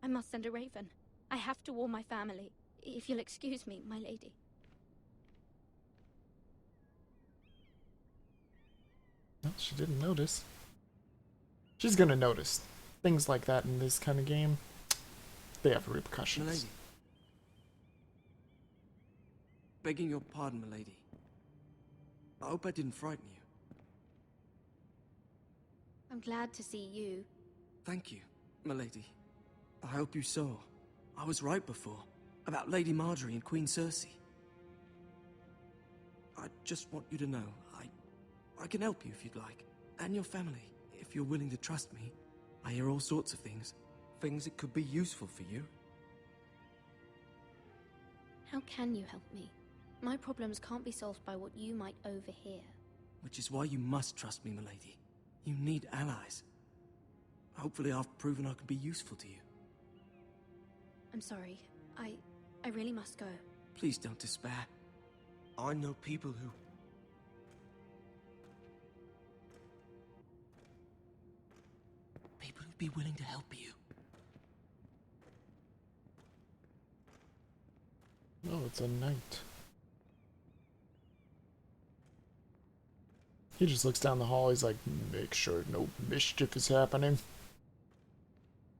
I must send a raven. I have to warn my family. If you'll excuse me, my lady. Well, she didn't notice. She's gonna notice. Things like that in this kind of game, they have repercussions. Milady. Begging your pardon, milady. I hope I didn't frighten you. I'm glad to see you. Thank you, milady. I hope you saw. I was right before, about Lady Marjorie and Queen Cersei. I just want you to know, I can help you if you'd like. And your family, if you're willing to trust me. I hear all sorts of things. Things that could be useful for you. How can you help me? My problems can't be solved by what you might overhear. Which is why you must trust me, milady. You need allies. Hopefully I've proven I can be useful to you. I'm sorry. I really must go. Please don't despair. I know people who... People who'd be willing to help you. Oh, it's a knight. He just looks down the hall, he's like, make sure no mischief is happening.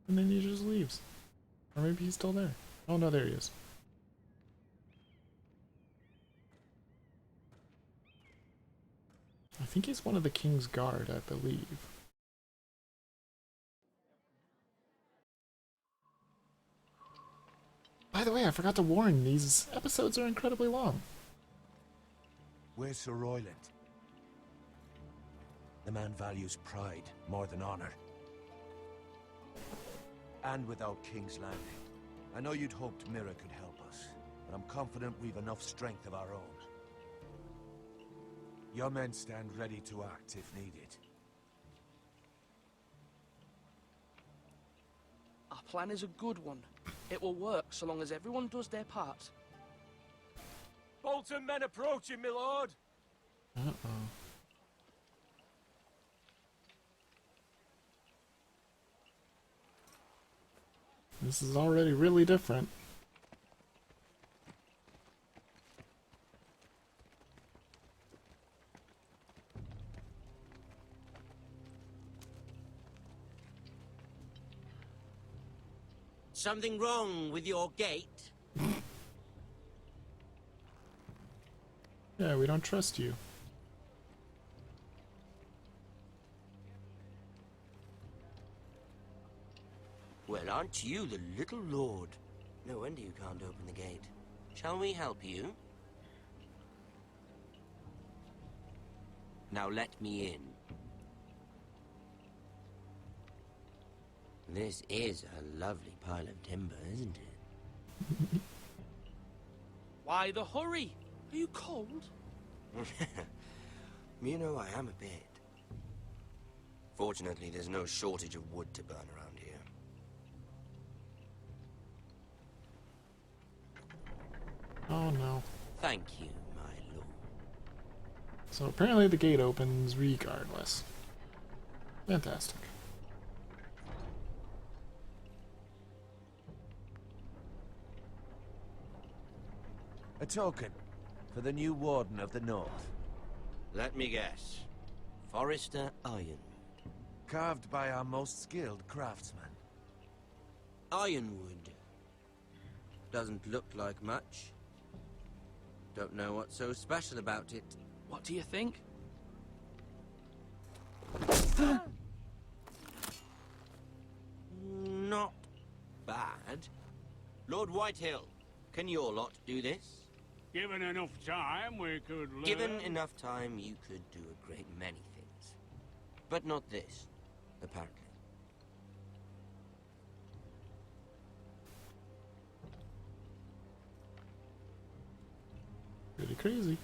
And then he just leaves. Or maybe he's still there. Oh no, there he is. I think he's one of the King's Guard, I believe. By the way, I forgot to warn, these episodes are incredibly long. Where's Sir Royland? The man values pride more than honor. And without King's Landing. I know you'd hoped Mira could help us, but I'm confident we've enough strength of our own. Your men stand ready to act if needed. Our plan is a good one. It will work so long as everyone does their part. Bolton men approaching, my lord! Uh-oh. This is already really different. Something wrong with your gate? Yeah, we don't trust you. Well, aren't you the little lord? No wonder you can't open the gate. Shall we help you? Now let me in. This is a lovely pile of timber, isn't it? Why the hurry? Are you cold? You know, I am a bit. Fortunately, there's no shortage of wood to burn around here. Oh no. Thank you, my lord. So apparently the gate opens regardless. Fantastic. A token for the new Warden of the North. Let me guess. Forrester Iron. Carved by our most skilled craftsman. Ironwood. Doesn't look like much. Don't know what's so special about it. What do you think? Not bad. Lord Whitehill, can your lot do this? Given enough time, we could learn. Given enough time, you could do a great many things. But not this, apparently. Pretty crazy.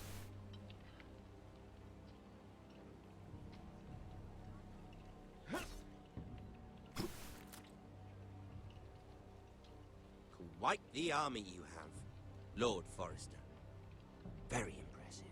Quite the army you have, Lord Forrester. Very impressive.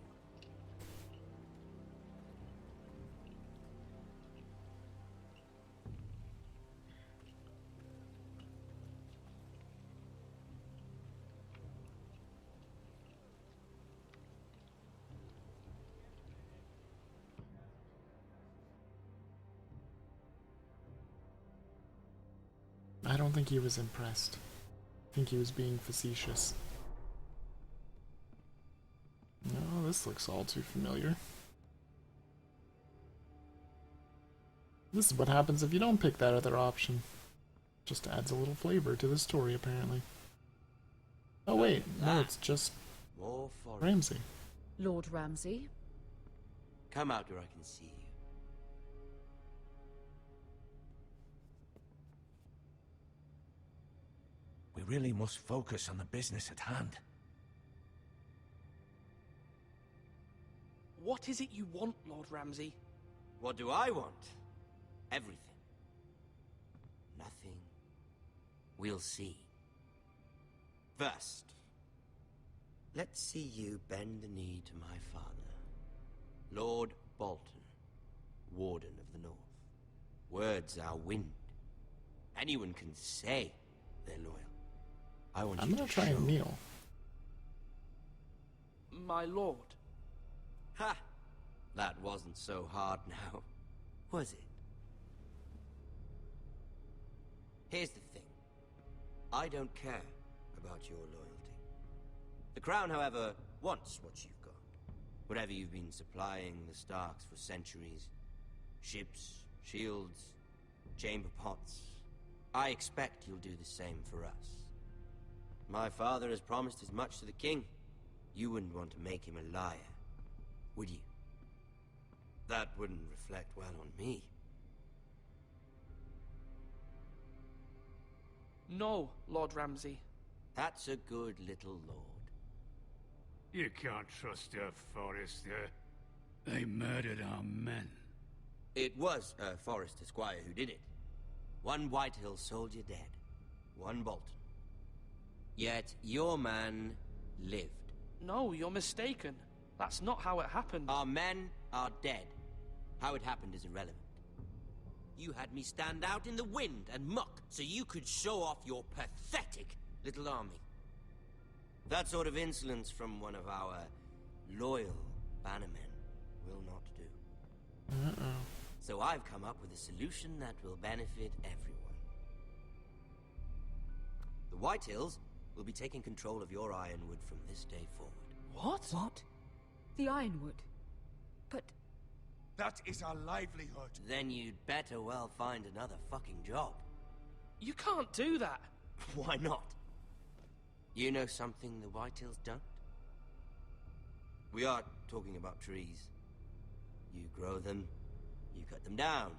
I don't think he was impressed. I think he was being facetious. No, this looks all too familiar. This is what happens if you don't pick that other option. Just adds a little flavor to the story, apparently. Oh wait, no, it's just More Forrester. Ramsay. Lord Ramsay? Come out where I can see you. We really must focus on the business at hand. What is it you want, Lord Ramsay? What do I want? Everything. Nothing. We'll see. First, let's see you bend the knee to my father, Lord Bolton, Warden of the North. Words are wind. Anyone can say they're loyal. I want I'm you gonna to try show. and kneel. My lord. Ha! That wasn't so hard now, was it? Here's the thing. I don't care about your loyalty. The Crown, however, wants what you've got. Whatever you've been supplying the Starks for centuries. Ships, shields, chamber pots. I expect you'll do the same for us. My father has promised as much to the king. You wouldn't want to make him a liar, would you? That wouldn't reflect well on me. No, Lord Ramsay. That's a good little lord. You can't trust her, Forrester. They murdered our men. It was a Forrester squire who did it. One Whitehill soldier dead. One Bolton. Yet your man lived. No, you're mistaken. That's not how it happened. Our men are dead. How it happened is irrelevant. You had me stand out in the wind and muck so you could show off your pathetic little army. That sort of insolence from one of our loyal bannermen will not do. So I've come up with a solution that will benefit everyone. The Whitehills will be taking control of your Ironwood from this day forward. What? The Ironwood? But... That is our livelihood. Then you'd better well find another fucking job. You can't do that. Why not? You know something the Whitehills don't? We are talking about trees. You grow them, you cut them down.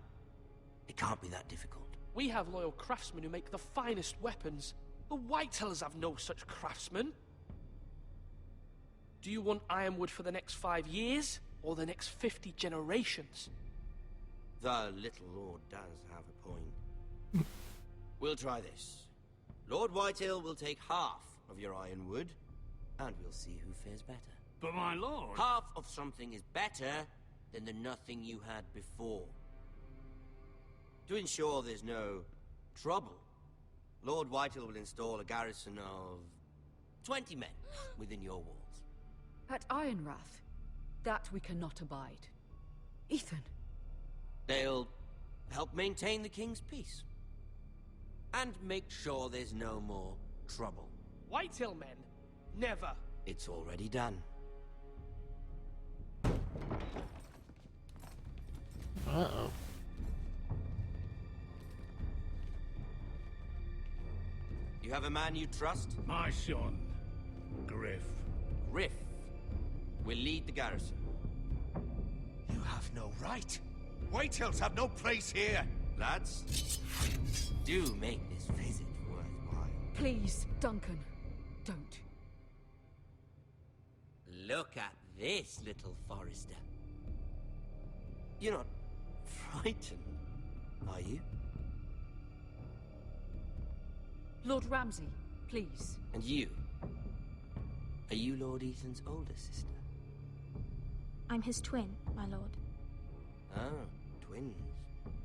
It can't be that difficult. We have loyal craftsmen who make the finest weapons. The Whitehills have no such craftsmen. Do you want ironwood for the next 5 years, or the next 50 generations? The little lord does have a point. We'll try this. Lord Whitehill will take half of your ironwood, and we'll see who fares better. But my lord... Half of something is better than the nothing you had before. To ensure there's no trouble, Lord Whitehill will install a garrison of 20 men within your walls. At Ironrath? That we cannot abide. Ethan. They'll help maintain the king's peace. And make sure there's no more trouble. Whitehill men? Never. It's already done. Uh-oh. You have a man you trust? My son, Griff. Griff will lead the garrison. You have no right. Whitehills have no place here. Lads, do make this visit worthwhile. Please, Duncan, don't. Look at this, little Forester. You're not frightened, are you? Lord Ramsay, please. And you? Are you Lord Ethan's older sister? I'm his twin, my lord. Ah, twins.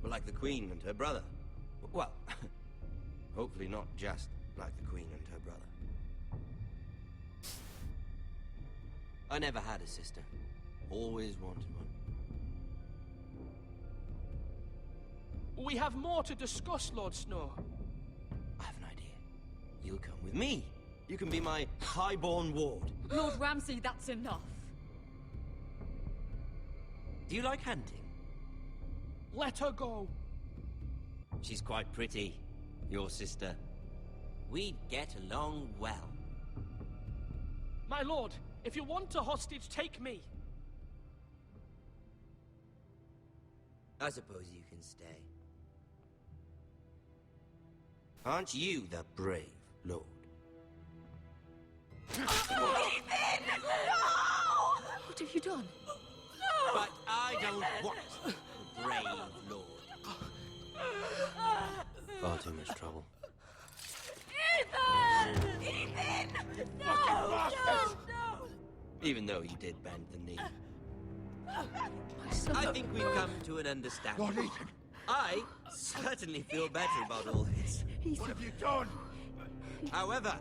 Well, like the Queen and her brother. Well, hopefully not just like the Queen and her brother. I never had a sister. Always wanted one. We have more to discuss, Lord Snow. I have an idea. You'll come with me. You can be my highborn ward. Lord Ramsay, that's enough. Do you like hunting? Let her go. She's quite pretty, your sister. We'd get along well. My lord, if you want a hostage, take me. I suppose you can stay. Aren't you the brave lord? Ethan! No! What have you done? But I don't want the brave lord. Far too much trouble. Ethan! Ethan! No! No! No! Even though you did bend the knee. My son. I think we've come to an understanding. Lord Ethan! I certainly feel better about all this. What have you done? However,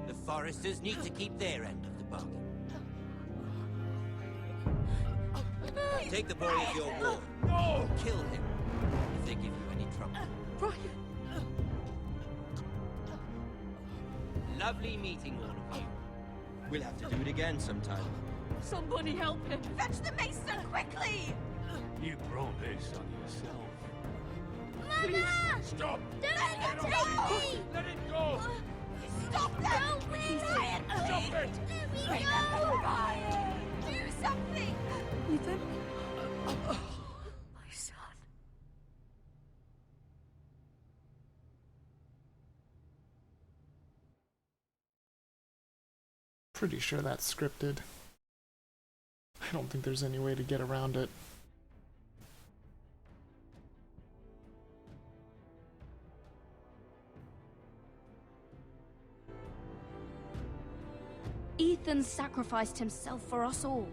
the Foresters need to keep their end of the bargain. Take the boy as your ward. No! Kill him if they give you any trouble. Brian! Lovely meeting all of you. We'll have to do it again sometime. Somebody help him! Fetch the mason, quickly! You brought this on yourself. Mama! Stop! Don't take me! Let it go! Stop them! Don't wait! Stop it! Let me Remember, go! Ryan! Do something! Ethan? My son. Pretty sure that's scripted. I don't think there's any way to get around it. Ethan sacrificed himself for us all.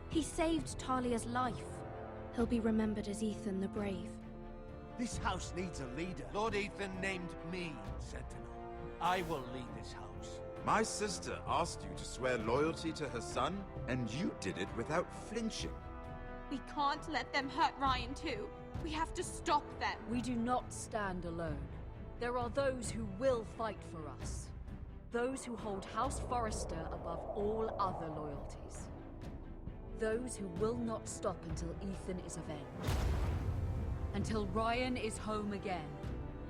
He saved Talia's life. He'll be remembered as Ethan the Brave. This house needs a leader. Lord Ethan named me Sentinel. I will lead this house. My sister asked you to swear loyalty to her son, and you did it without flinching. We can't let them hurt Ryan too. We have to stop them. We do not stand alone. There are those who will fight for us. Those who hold House Forrester above all other loyalties. Those who will not stop until Ethan is avenged. Until Ryan is home again,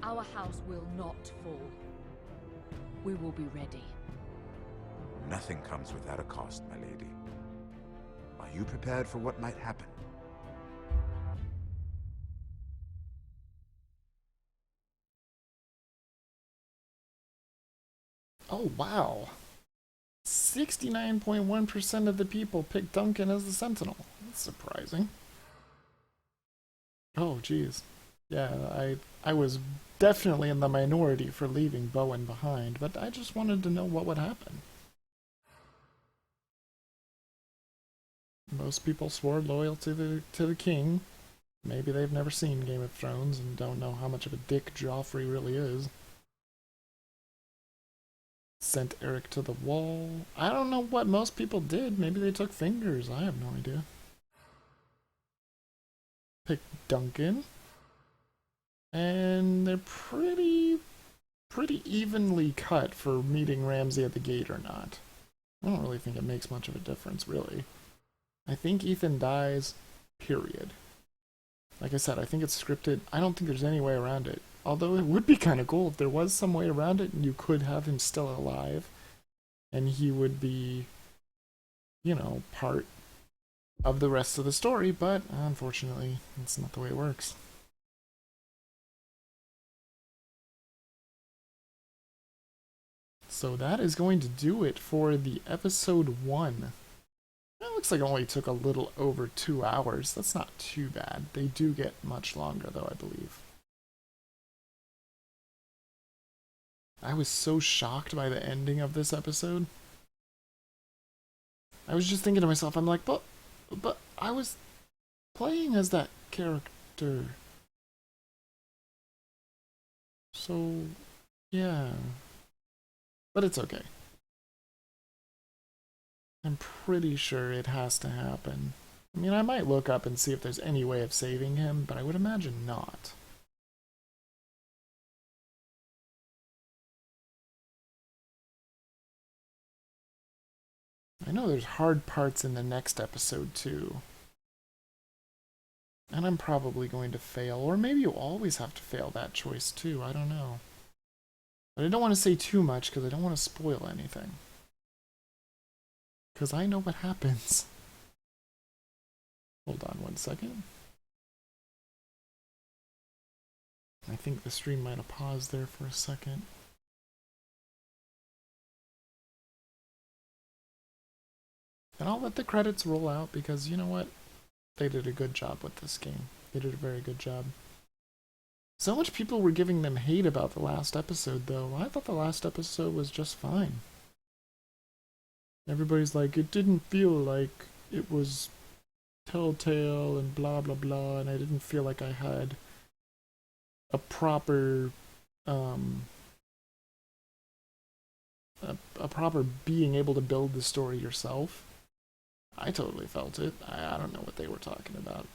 our house will not fall. We will be ready. Nothing comes without a cost, my lady. Are you prepared for what might happen? Oh, wow. 69.1% of the people picked Duncan as the Sentinel. That's surprising. Oh, geez. Yeah, I was definitely in the minority for leaving Bowen behind, but I just wanted to know what would happen. Most people swore loyalty to the king. Maybe they've never seen Game of Thrones and don't know how much of a dick Joffrey really is. Sent Eric to the wall. I don't know what most people did. Maybe they took fingers. I have no idea. Picked Duncan. And they're pretty evenly cut for meeting Ramsay at the gate or not. I don't really think it makes much of a difference, really. I think Ethan dies, period. Like I said, I think it's scripted. I don't think there's any way around it. Although it would be kind of cool if there was some way around it and you could have him still alive. And he would be, you know, part of the rest of the story. But unfortunately, that's not the way it works. So that is going to do it for the episode 1. It looks like it only took a little over 2 hours. That's not too bad. They do get much longer, though, I believe. I was so shocked by the ending of this episode. I was just thinking to myself, I'm like, but I was playing as that character. So, yeah. But it's okay. I'm pretty sure it has to happen. I mean, I might look up and see if there's any way of saving him, but I would imagine not. I know there's hard parts in the next episode, too. And I'm probably going to fail, or maybe you always have to fail that choice, too. I don't know. But I don't want to say too much, because I don't want to spoil anything. Because I know what happens. Hold on 1 second. I think the stream might have paused there for a second. And I'll let the credits roll out because, you know what? They did a good job with this game. They did a very good job. So much people were giving them hate about the last episode, though. I thought the last episode was just fine. Everybody's like, it didn't feel like it was Telltale and blah blah blah, and I didn't feel like I had a proper a proper being able to build the story yourself. I totally felt it. I don't know what they were talking about.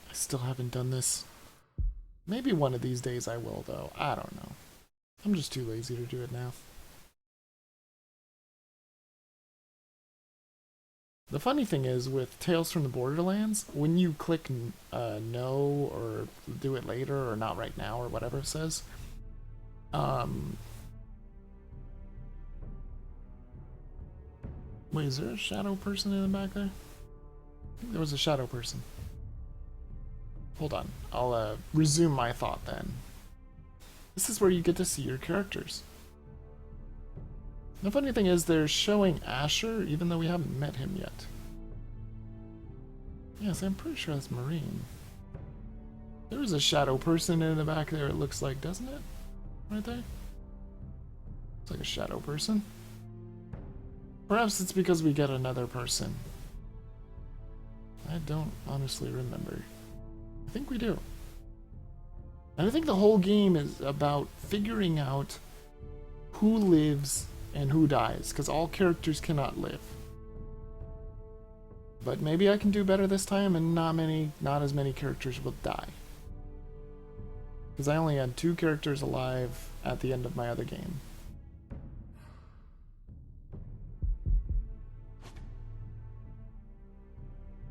I still haven't done this. Maybe one of these days I will, though. I don't know. I'm just too lazy to do it now. The funny thing is, with Tales from the Borderlands, when you click no, or do it later, or not right now, or whatever it says, wait, is there a shadow person in the back there? I think there was a shadow person. Hold on, I'll resume my thought then. This is where you get to see your characters. The funny thing is, they're showing Asher, even though we haven't met him yet. Yes, I'm pretty sure that's Marine. There is a shadow person in the back there, it looks like, doesn't it? Right there? It's like a shadow person. Perhaps it's because we get another person. I don't honestly remember. I think we do. And I think the whole game is about figuring out who lives and who dies, because all characters cannot live. But maybe I can do better this time and not as many characters will die. Because I only had 2 characters alive at the end of my other game.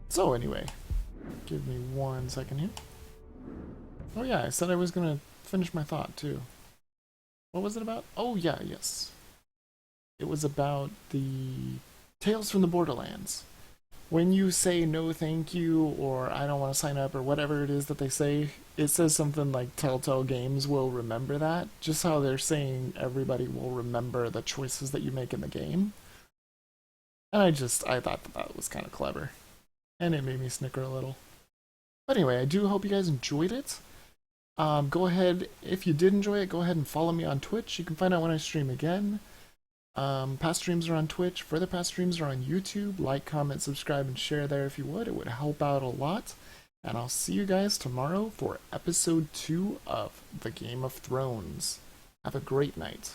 So anyway, give me 1 second here. Oh yeah, I said I was gonna finish my thought too. What was it about? Oh yeah, yes. It was about the Tales from the Borderlands. When you say no thank you or I don't want to sign up or whatever it is that they say, it says something like Telltale Games will remember that. Just how they're saying everybody will remember the choices that you make in the game. And I thought that was kind of clever. And it made me snicker a little. But anyway, I do hope you guys enjoyed it. Go ahead, if you did enjoy it, go ahead and follow me on Twitch. You can find out when I stream again. Past streams are on Twitch. Further past streams are on YouTube. Like, comment, subscribe, and share there if you would. It would help out a lot. And I'll see you guys tomorrow for episode 2 of the Game of Thrones. Have a great night.